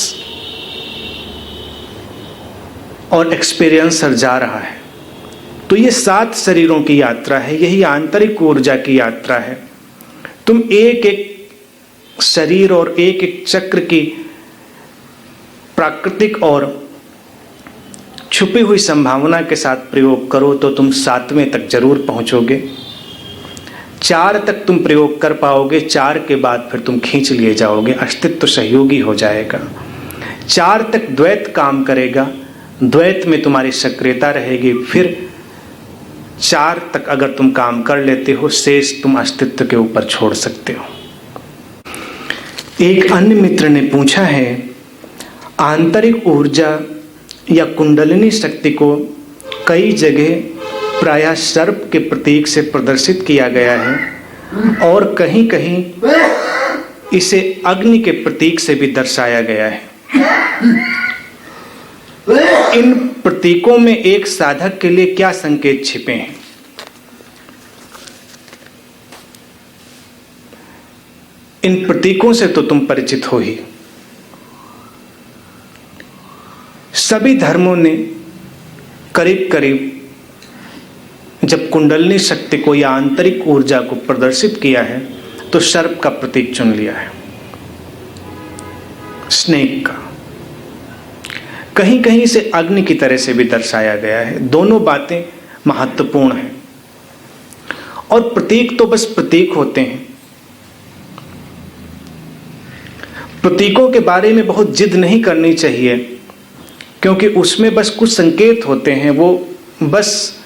और एक्सपीरियंसर जा रहा है। तो ये 7 शरीरों की यात्रा है, यही आंतरिक ऊर्जा की यात्रा है। तुम एक एक शरीर और एक एक चक्र की प्राकृतिक और छुपी हुई संभावना के साथ प्रयोग करो तो तुम 7वें तक जरूर पहुंचोगे। 4 तक तुम प्रयोग कर पाओगे, 4 के बाद फिर तुम खींच लिए जाओगे, अस्तित्व सहयोगी हो जाएगा। 4 तक द्वैत काम करेगा, द्वैत में तुम्हारी सक्रियता रहेगी। फिर 4 तक अगर तुम काम कर लेते हो, शेष तुम अस्तित्व के ऊपर छोड़ सकते हो। एक अन्य मित्र ने पूछा है, आंतरिक ऊर्जा या कुंडलिनी शक्ति को कई जगह प्रायः सर्प के प्रतीक से प्रदर्शित किया गया है और कहीं कहीं इसे अग्नि के प्रतीक से भी दर्शाया गया है। इन प्रतीकों में एक साधक के लिए क्या संकेत छिपे हैं? इन प्रतीकों से तो तुम परिचित हो ही। सभी धर्मों ने करीब करीब जब कुंडलिनी शक्ति को या आंतरिक ऊर्जा को प्रदर्शित किया है तो सर्प का प्रतीक चुन लिया है, स्नेक का। कहीं कहीं इसे अग्नि की तरह से भी दर्शाया गया है। दोनों बातें महत्वपूर्ण हैं। और प्रतीक तो बस प्रतीक होते हैं। प्रतीकों के बारे में बहुत जिद नहीं करनी चाहिए, क्योंकि उसमें बस कुछ संकेत होते हैं, वो बस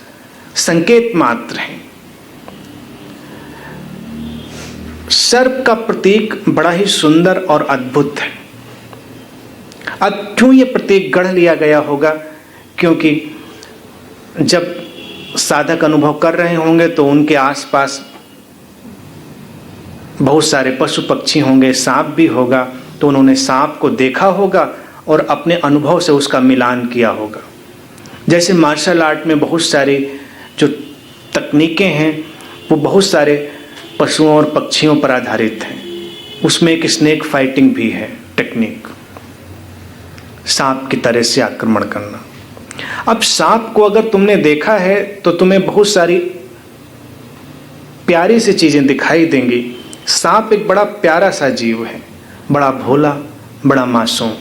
संकेत मात्र हैं। सर्प का प्रतीक बड़ा ही सुंदर और अद्भुत है। अब क्यों ये प्रतीक गढ़ लिया गया होगा? क्योंकि जब साधक अनुभव कर रहे होंगे तो उनके आसपास बहुत सारे पशु पक्षी होंगे, सांप भी होगा, तो उन्होंने सांप को देखा होगा और अपने अनुभव से उसका मिलान किया होगा। जैसे मार्शल आर्ट में बहुत सारी जो तकनीकें हैं वो बहुत सारे पशुओं और पक्षियों पर आधारित हैं। उसमें एक स्नेक फाइटिंग भी है टेक्निक, सांप की तरह से आक्रमण करना। अब सांप को अगर तुमने देखा है तो तुम्हें बहुत सारी प्यारी सी चीजें दिखाई देंगी। सांप एक बड़ा प्यारा सा जीव है, बड़ा भोला, बड़ा मासूम।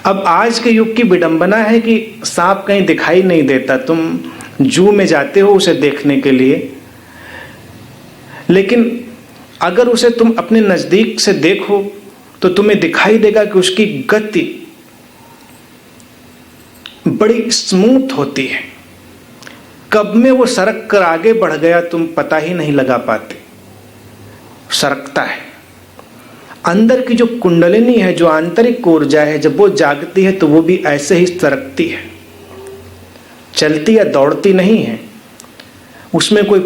अब आज के युग की विडंबना है कि सांप कहीं दिखाई नहीं देता। तुम जू में जाते हो उसे देखने के लिए, लेकिन अगर उसे तुम अपने नजदीक से देखो तो तुम्हें दिखाई देगा कि उसकी गति बड़ी स्मूथ होती है। कब में वो सरक कर आगे बढ़ गया तुम पता ही नहीं लगा पाते, सरकता है। अंदर की जो कुंडलिनी है, जो आंतरिक ऊर्जा है, जब वो जागती है तो वो भी ऐसे ही सरकती है, चलती या दौड़ती नहीं है। उसमें कोई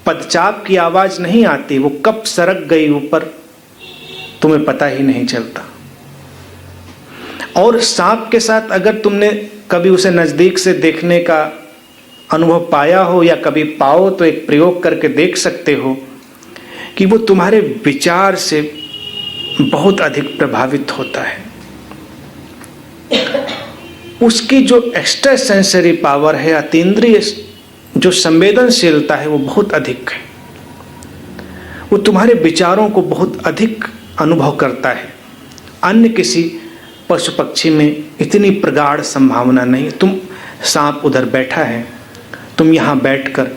पदचाप की आवाज नहीं आती। वो कब सरक गई ऊपर तुम्हें पता ही नहीं चलता। और सांप के साथ अगर तुमने कभी उसे नजदीक से देखने का अनुभव पाया हो या कभी पाओ तो एक प्रयोग करके देख सकते हो कि वो तुम्हारे विचार से बहुत अधिक प्रभावित होता है। उसकी जो एक्स्ट्रा सेंसरी पावर है, अतीन्द्रिय जो संवेदनशीलता है, वो बहुत अधिक है। वो तुम्हारे विचारों को बहुत अधिक अनुभव करता है। अन्य किसी पशु पक्षी में इतनी प्रगाढ़ संभावना नहीं। तुम सांप उधर बैठा है, तुम यहाँ बैठकर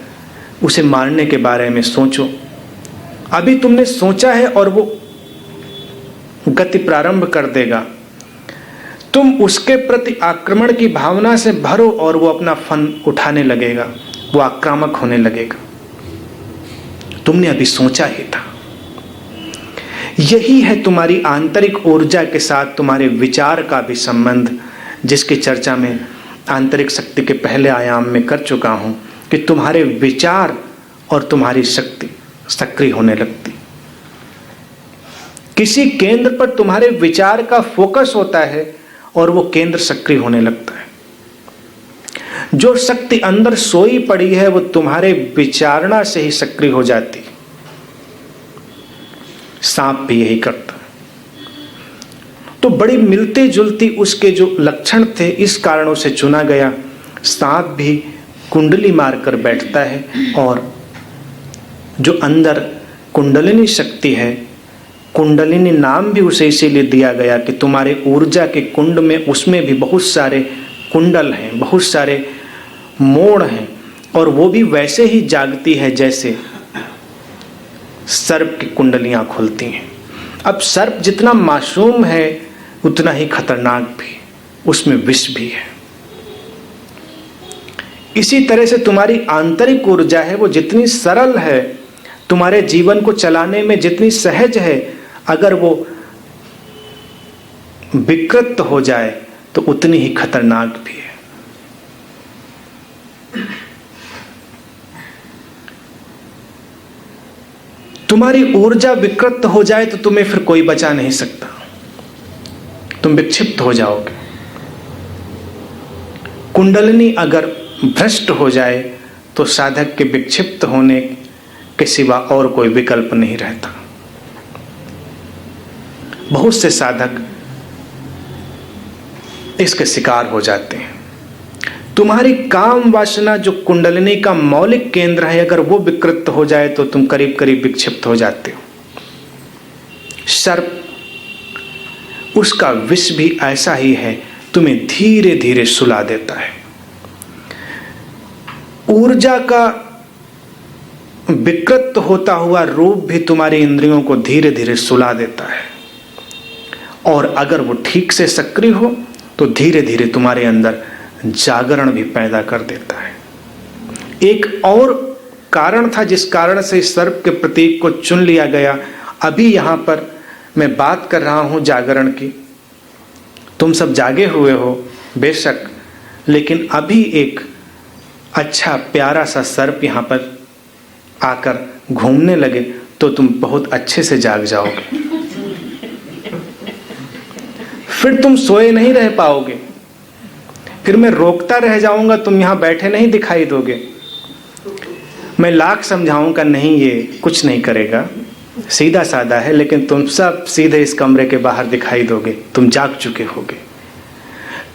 उसे मारने के बारे में सोचो। अभी तुमने सोचा है और वो गति प्रारंभ कर देगा। तुम उसके प्रति आक्रमण की भावना से भरो और वो अपना फन उठाने लगेगा, वो आक्रामक होने लगेगा। तुमने अभी सोचा ही था। यही है तुम्हारी आंतरिक ऊर्जा के साथ तुम्हारे विचार का भी संबंध, जिसकी चर्चा मैं आंतरिक शक्ति के पहले आयाम में कर चुका हूं कि तुम्हारे विचार और तुम्हारी शक्ति सक्रिय होने लगती। किसी केंद्र पर तुम्हारे विचार का फोकस होता है और वो केंद्र सक्रिय होने लगता है। जो शक्ति अंदर सोई पड़ी है वो तुम्हारे विचारणा से ही सक्रिय हो जाती। सांप भी यही करता। तो बड़ी मिलती जुलती उसके जो लक्षण थे, इस कारणों से चुना गया। सांप भी कुंडली मारकर बैठता है, और जो अंदर कुंडलिनी शक्ति है, कुंडलिनी नाम भी उसे इसीलिए दिया गया कि तुम्हारे ऊर्जा के कुंड में, उसमें भी बहुत सारे कुंडल हैं, बहुत सारे मोड़ हैं, और वो भी वैसे ही जागती है जैसे सर्प की कुंडलियां खुलती हैं। अब सर्प जितना मासूम है उतना ही खतरनाक भी, उसमें विष भी है। इसी तरह से तुम्हारी आंतरिक ऊर्जा है, वो जितनी सरल है, तुम्हारे जीवन को चलाने में जितनी सहज है, अगर वो विकृत हो जाए तो उतनी ही खतरनाक भी है। तुम्हारी ऊर्जा विकृत हो जाए तो तुम्हें फिर कोई बचा नहीं सकता, तुम विक्षिप्त हो जाओगे। कुंडलिनी अगर भ्रष्ट हो जाए तो साधक के विक्षिप्त होने के सिवा और कोई विकल्प नहीं रहता। बहुत से साधक इसके शिकार हो जाते हैं। तुम्हारी काम वासना जो कुंडलिनी का मौलिक केंद्र है, अगर वो विकृत हो जाए तो तुम करीब करीब विक्षिप्त हो जाते हो। सर्प, उसका विष भी ऐसा ही है, तुम्हें धीरे धीरे सुला देता है। ऊर्जा का विकृत होता हुआ रूप भी तुम्हारी इंद्रियों को धीरे धीरे सुला देता है, और अगर वो ठीक से सक्रिय हो तो धीरे धीरे तुम्हारे अंदर जागरण भी पैदा कर देता है। एक और कारण था जिस कारण से सर्प के प्रतीक को चुन लिया गया। अभी यहां पर मैं बात कर रहा हूं जागरण की, तुम सब जागे हुए हो बेशक, लेकिन अभी एक अच्छा प्यारा सा सर्प यहां पर आकर घूमने लगे तो तुम बहुत अच्छे से जाग जाओगे, फिर तुम सोए नहीं रह पाओगे। फिर मैं रोकता रह जाऊंगा, तुम यहां बैठे नहीं दिखाई दोगे। मैं लाख समझाऊंगा, नहीं ये कुछ नहीं करेगा, सीधा साधा है, लेकिन तुम सब सीधे इस कमरे के बाहर दिखाई दोगे, तुम जाग चुके होगे।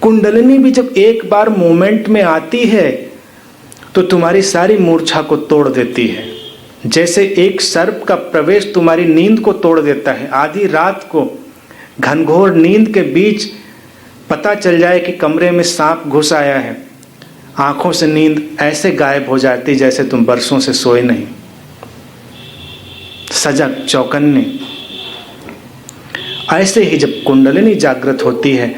कुंडलिनी भी जब एक बार मूवमेंट में आती है तो तुम्हारी सारी मूर्छा को तोड़ देती है। जैसे एक सर्प का प्रवेश तुम्हारी नींद को तोड़ देता है। आधी रात को घनघोर नींद के बीच पता चल जाए कि कमरे में सांप घुस आया है, आंखों से नींद ऐसे गायब हो जाती जैसे तुम बरसों से सोए नहीं, सजग चौकन्ने। ऐसे ही जब कुंडलिनी जागृत होती है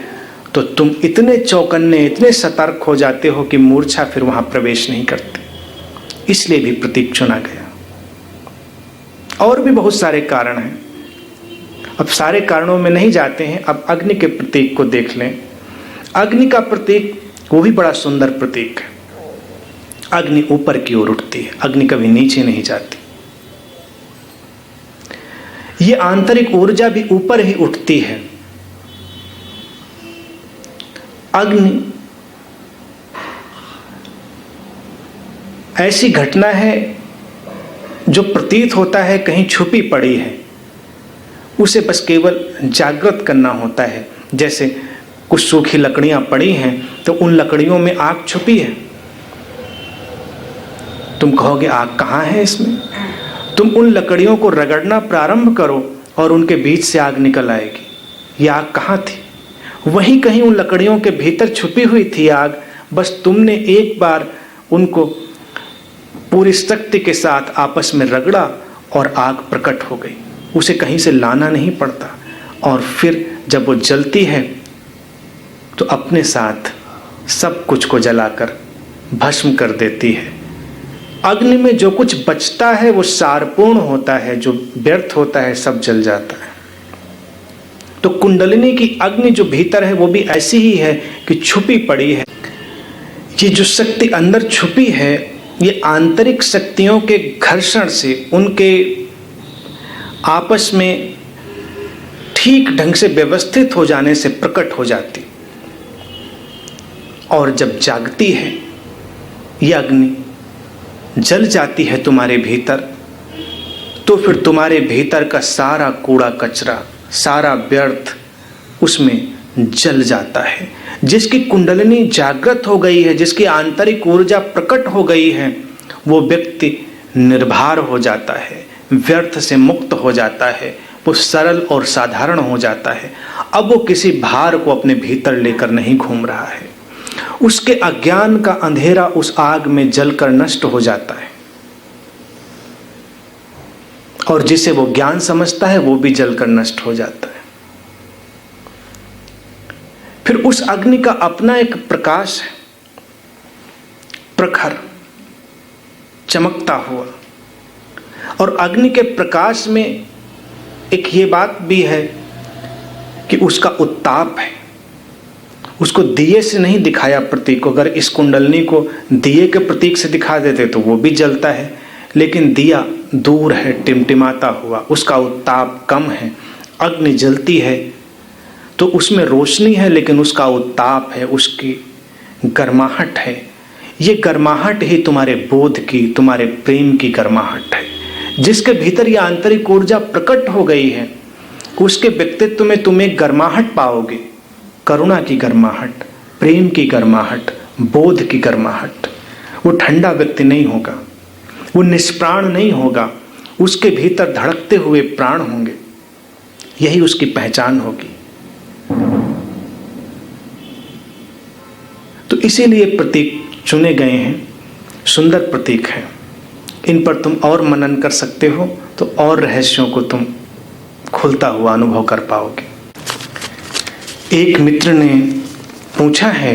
तो तुम इतने चौकन्ने, इतने सतर्क हो जाते हो कि मूर्छा फिर वहां प्रवेश नहीं करती। इसलिए भी प्रतीक चुना गया। और भी बहुत सारे कारण हैं, अब सारे कारणों में नहीं जाते हैं। अब अग्नि के प्रतीक को देख लें। अग्नि का प्रतीक वो भी बड़ा सुंदर प्रतीक है। अग्नि ऊपर की ओर उठती है, अग्नि कभी नीचे नहीं जाती। ये आंतरिक ऊर्जा भी ऊपर ही उठती है। अग्नि ऐसी घटना है जो प्रतीत होता है कहीं छुपी पड़ी है, उसे बस केवल जागृत करना होता है। जैसे कुछ सूखी लकड़ियां पड़ी हैं तो उन लकड़ियों में आग छुपी है। तुम कहोगे आग कहाँ है इसमें? तुम उन लकड़ियों को रगड़ना प्रारंभ करो और उनके बीच से आग निकल आएगी। ये आग कहाँ थी? वहीं कहीं उन लकड़ियों के भीतर छुपी हुई थी आग। बस तुमने एक बार उनको पूरी शक्ति के साथ आपस में रगड़ा और आग प्रकट हो गई। उसे कहीं से लाना नहीं पड़ता, और फिर जब वो जलती है तो अपने साथ सब कुछ को जलाकर भस्म कर देती है। अग्नि में जो कुछ बचता है वो सारपूर्ण होता है, जो व्यर्थ होता है सब जल जाता है। तो कुंडलिनी की अग्नि जो भीतर है वो भी ऐसी ही है कि छुपी पड़ी है। ये जो शक्ति अंदर छुपी है, ये आंतरिक शक्तियों के घर्षण से, उनके आपस में ठीक ढंग से व्यवस्थित हो जाने से प्रकट हो जाती, और जब जागती है यह अग्नि जल जाती है तुम्हारे भीतर, तो फिर तुम्हारे भीतर का सारा कूड़ा कचरा, सारा व्यर्थ उसमें जल जाता है। जिसकी कुंडलिनी जागृत हो गई है, जिसकी आंतरिक ऊर्जा प्रकट हो गई है, वो व्यक्ति निर्भर हो जाता है, व्यर्थ से मुक्त हो जाता है, वो सरल और साधारण हो जाता है। अब वो किसी भार को अपने भीतर लेकर नहीं घूम रहा है। उसके अज्ञान का अंधेरा उस आग में जलकर नष्ट हो जाता है, और जिसे वो ज्ञान समझता है वो भी जलकर नष्ट हो जाता है। फिर उस अग्नि का अपना एक प्रकाश है, प्रखर चमकता हुआ। और अग्नि के प्रकाश में एक ये बात भी है कि उसका उत्ताप है। उसको दिए से नहीं दिखाया प्रतीक को। अगर इस कुंडलनी को दिए के प्रतीक से दिखा देते तो वो भी जलता है, लेकिन दिया दूर है, टिमटिमाता हुआ, उसका उत्ताप कम है। अग्नि जलती है तो उसमें रोशनी है, लेकिन उसका उत्ताप है, उसकी गर्माहट है। ये गर्माहट ही तुम्हारे बोध की, तुम्हारे प्रेम की गर्माहट है। जिसके भीतर ये आंतरिक ऊर्जा प्रकट हो गई है, उसके व्यक्तित्व में तुम एक गर्माहट पाओगे, करुणा की गर्माहट, प्रेम की गर्माहट, बोध की गर्माहट। वो ठंडा व्यक्ति नहीं होगा, वो निष्प्राण नहीं होगा, उसके भीतर धड़कते हुए प्राण होंगे। यही उसकी पहचान होगी। तो इसीलिए प्रतीक चुने गए हैं, सुंदर प्रतीक हैं। इन पर तुम और मनन कर सकते हो तो और रहस्यों को तुम खुलता हुआ अनुभव कर पाओगे। एक मित्र ने पूछा है,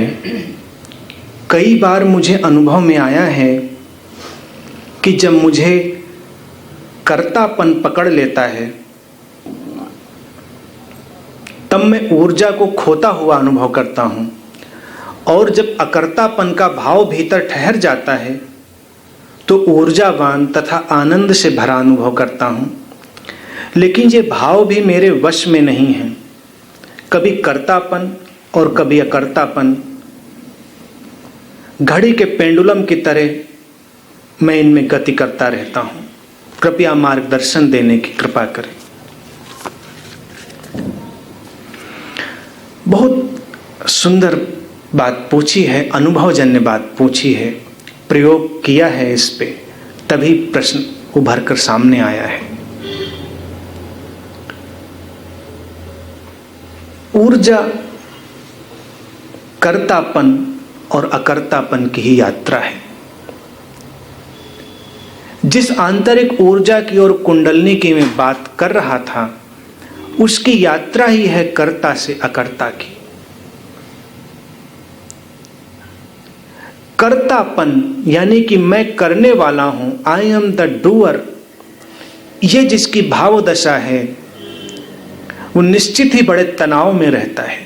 कई बार मुझे अनुभव में आया है कि जब मुझे कर्तापन पकड़ लेता है तब मैं ऊर्जा को खोता हुआ अनुभव करता हूं, और जब अकर्तापन का भाव भीतर ठहर जाता है तो ऊर्जावान तथा आनंद से भरा अनुभव करता हूं। लेकिन ये भाव भी मेरे वश में नहीं है। कभी कर्तापन और कभी अकर्तापन घड़ी के पेंडुलम की तरह मैं इनमें गति करता रहता हूं। कृपया मार्गदर्शन देने की कृपा करें। बहुत सुंदर बात पूछी है, अनुभवजन्य बात पूछी है, प्रयोग किया है इस पे, तभी प्रश्न उभर कर सामने आया है। ऊर्जा कर्तापन और अकर्तापन की ही यात्रा है। जिस आंतरिक ऊर्जा की और कुंडलनी की मैं बात कर रहा था, उसकी यात्रा ही है कर्ता से अकर्ता की। कर्तापन यानी कि मैं करने वाला हूं, आई एम द डूअर, ये जिसकी भाव दशा है वो निश्चित ही बड़े तनाव में रहता है,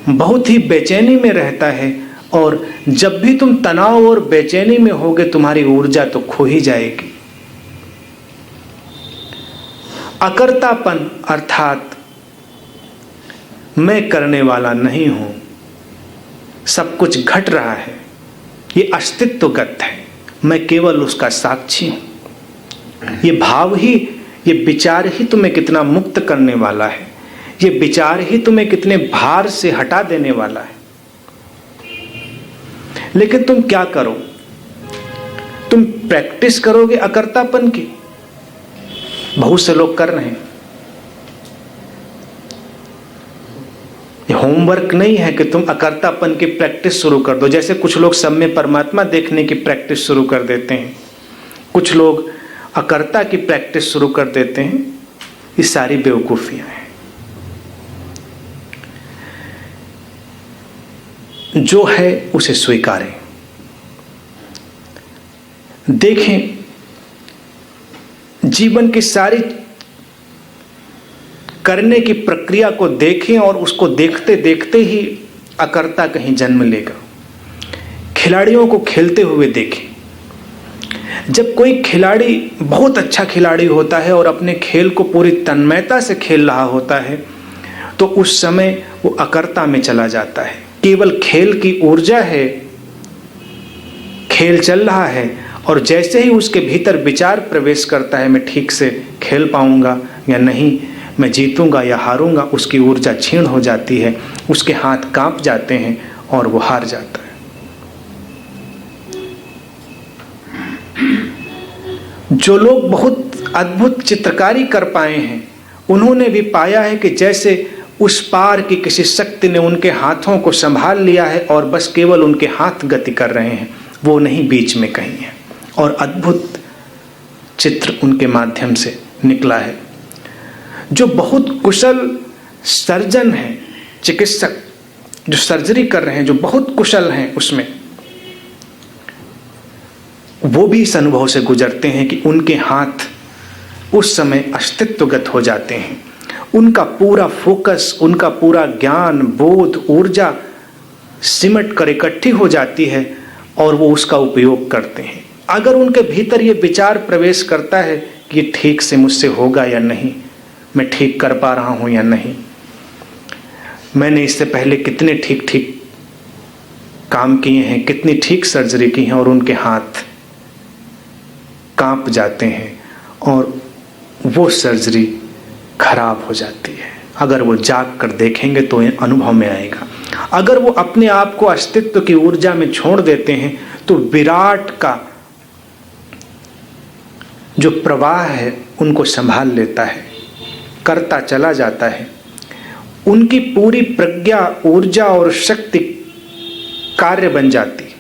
बहुत ही बेचैनी में रहता है। और जब भी तुम तनाव और बेचैनी में होगे तुम्हारी ऊर्जा तो खो ही जाएगी। अकर्तापन अर्थात मैं करने वाला नहीं हूं, सब कुछ घट रहा है, ये अस्तित्वगत है, मैं केवल उसका साक्षी हूं। ये भाव ही, ये विचार ही तुम्हें कितना मुक्त करने वाला है, ये विचार ही तुम्हें कितने भार से हटा देने वाला है। लेकिन तुम क्या करो? तुम प्रैक्टिस करोगे अकर्तापन की। बहुत से लोग कर रहे हैं। होमवर्क नहीं है कि तुम अकर्तापन की प्रैक्टिस शुरू कर दो। जैसे कुछ लोग सब में परमात्मा देखने की प्रैक्टिस शुरू कर देते हैं, कुछ लोग अकर्ता की प्रैक्टिस शुरू कर देते हैं। ये सारी बेवकूफियां हैं। जो है उसे स्वीकारें, देखें, जीवन की सारी करने की प्रक्रिया को देखें और उसको देखते देखते ही अकर्ता कहीं जन्म लेगा। खिलाड़ियों को खेलते हुए देखें। जब कोई खिलाड़ी बहुत अच्छा खिलाड़ी होता है और अपने खेल को पूरी तन्मयता से खेल रहा होता है तो उस समय वो अकर्ता में चला जाता है। केवल खेल की ऊर्जा है खेल चल रहा है और जैसे ही उसके भीतर विचार प्रवेश करता है, मैं ठीक से खेल पाऊंगा या नहीं, मैं जीतूंगा या हारूंगा, उसकी ऊर्जा क्षीण हो जाती है, उसके हाथ कांप जाते हैं और वो हार जाता है। जो लोग बहुत अद्भुत चित्रकारी कर पाए हैं, उन्होंने भी पाया है कि जैसे उस पार की किसी शक्ति ने उनके हाथों को संभाल लिया है और बस केवल उनके हाथ गति कर रहे हैं, वो नहीं बीच में कहीं है, और अद्भुत चित्र उनके माध्यम से निकला है। जो बहुत कुशल सर्जन हैं, चिकित्सक जो सर्जरी कर रहे हैं, जो बहुत कुशल हैं उसमें, वो भी इस अनुभव से गुजरते हैं कि उनके हाथ उस समय अस्तित्वगत हो जाते हैं। उनका पूरा फोकस, उनका पूरा ज्ञान, बोध, ऊर्जा सिमट कर इकट्ठी हो जाती है और वो उसका उपयोग करते हैं। अगर उनके भीतर ये विचार प्रवेश करता है कि ये ठीक से मुझसे होगा या नहीं, मैं ठीक कर पा रहा हूं या नहीं, मैंने इससे पहले कितने ठीक ठीक काम किए हैं, कितनी ठीक सर्जरी की है, और उनके हाथ कांप जाते हैं और वो सर्जरी खराब हो जाती है। अगर वो जाग कर देखेंगे तो अनुभव में आएगा। अगर वो अपने आप को अस्तित्व की ऊर्जा में छोड़ देते हैं तो विराट का जो प्रवाह है उनको संभाल लेता है, करता चला जाता है। उनकी पूरी प्रज्ञा, ऊर्जा और शक्ति कार्य बन जाती।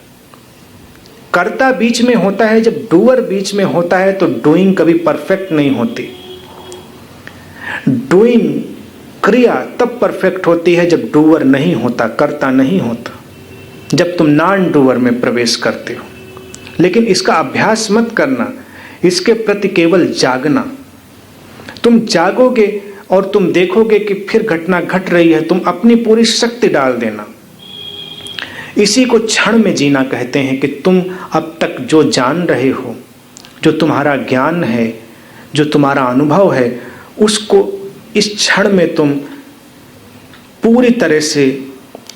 कर्ता बीच में होता है, जब डूअर बीच में होता है तो डूइंग कभी परफेक्ट नहीं होती। डूइंग क्रिया तब परफेक्ट होती है जब डूअर नहीं होता, कर्ता नहीं होता, जब तुम नॉन डूअर में प्रवेश करते हो। लेकिन इसका अभ्यास मत करना, इसके प्रति केवल जागना। तुम जागोगे और तुम देखोगे कि फिर घटना घट रही है, तुम अपनी पूरी शक्ति डाल देना। इसी को क्षण में जीना कहते हैं कि तुम अब तक जो जान रहे हो, जो तुम्हारा ज्ञान है, जो तुम्हारा अनुभव है, उसको इस क्षण में तुम पूरी तरह से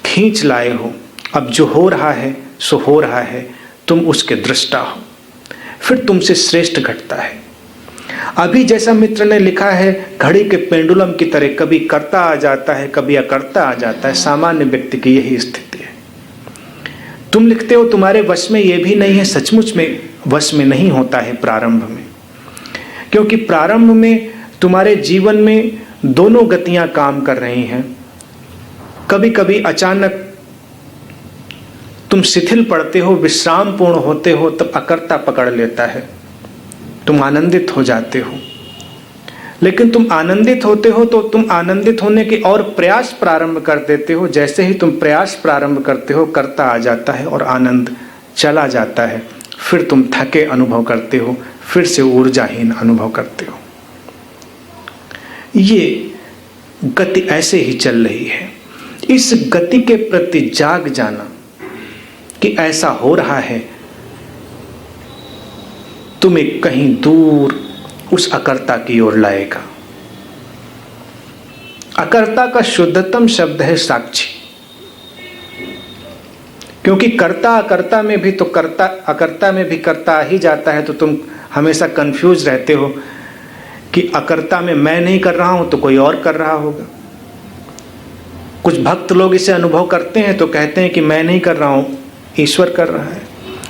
खींच लाए हो। अब जो हो रहा है सो हो रहा है, तुम उसके दृष्टा हो, फिर तुमसे श्रेष्ठ घटता है। अभी जैसा मित्र ने लिखा है, घड़ी के पेंडुलम की तरह कभी कर्ता आ जाता है, कभी अकर्ता आ जाता है। सामान्य व्यक्ति की यही स्थिति है। तुम लिखते हो तुम्हारे वश में, ये भी नहीं है, सचमुच में वश में नहीं होता है प्रारंभ में, क्योंकि प्रारंभ में तुम्हारे जीवन में दोनों गतियां काम कर रही हैं। कभी कभी अचानक तुम शिथिल पड़ते हो, विश्राम पूर्ण होते हो, तब अकर्ता पकड़ लेता है, तुम आनंदित हो जाते हो। लेकिन तुम आनंदित होते हो तो तुम आनंदित होने के और प्रयास प्रारंभ कर देते हो। जैसे ही तुम प्रयास प्रारंभ करते हो, कर्ता आ जाता है और आनंद चला जाता है। फिर तुम थके अनुभव करते हो, फिर से ऊर्जाहीन अनुभव करते हो। ये गति ऐसे ही चल रही है। इस गति के प्रति जाग जाना कि ऐसा हो रहा है, तुम्हें कहीं दूर उस अकर्ता की ओर लाएगा। अकर्ता का शुद्धतम शब्द है साक्षी, क्योंकि कर्ता अकर्ता में भी तो कर्ता, अकर्ता में भी कर्ता आ ही जाता है। तो तुम हमेशा कंफ्यूज रहते हो कि अकर्ता में मैं नहीं कर रहा हूं तो कोई और कर रहा होगा। कुछ भक्त लोग इसे अनुभव करते हैं तो कहते हैं कि मैं नहीं कर रहा हूं, ईश्वर कर रहा है।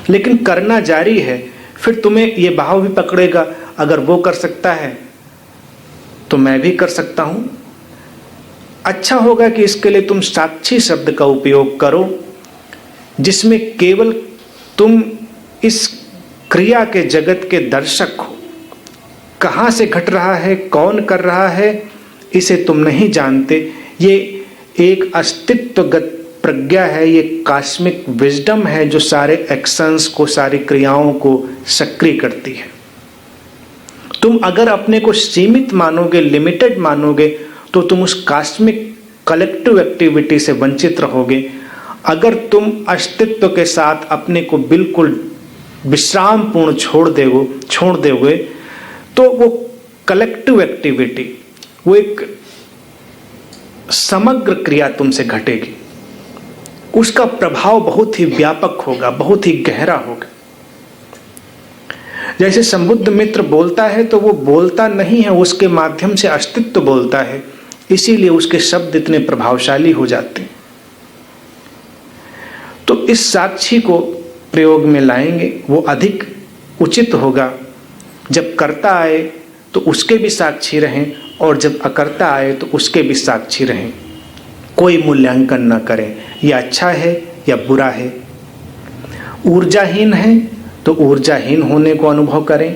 लेकिन करना जारी है। फिर तुम्हें ये भाव भी पकड़ेगा, अगर वो कर सकता है तो मैं भी कर सकता हूं। अच्छा होगा कि इसके लिए तुम साक्षी शब्द का उपयोग करो, जिसमें केवल तुम इस क्रिया के जगत के दर्शक हो। कहां से घट रहा है, कौन कर रहा है, इसे तुम नहीं जानते। ये एक अस्तित्वगत प्रज्ञा है, ये कॉस्मिक विजडम है जो सारे एक्शंस को, सारी क्रियाओं को सक्रिय करती है। तुम अगर अपने को सीमित मानोगे, लिमिटेड मानोगे, तो तुम उस कॉस्मिक कलेक्टिव एक्टिविटी से वंचित रहोगे। अगर तुम अस्तित्व के साथ अपने को बिल्कुल विश्राम पूर्ण छोड़ दोगे तो वो कलेक्टिव एक्टिविटी, वो एक समग्र क्रिया तुमसे घटेगी। उसका प्रभाव बहुत ही व्यापक होगा, बहुत ही गहरा होगा। जैसे संबुद्ध मित्र बोलता है तो वो बोलता नहीं है, उसके माध्यम से अस्तित्व बोलता है, इसीलिए उसके शब्द इतने प्रभावशाली हो जाते हैं। तो इस साक्षी को प्रयोग में लाएंगे, वो अधिक उचित होगा। जब कर्ता आए तो उसके भी साक्षी रहें, और जब अकर्ता आए तो उसके भी साक्षी रहें। कोई मूल्यांकन न करें, यह अच्छा है या बुरा है। ऊर्जाहीन है तो ऊर्जाहीन होने को अनुभव करें,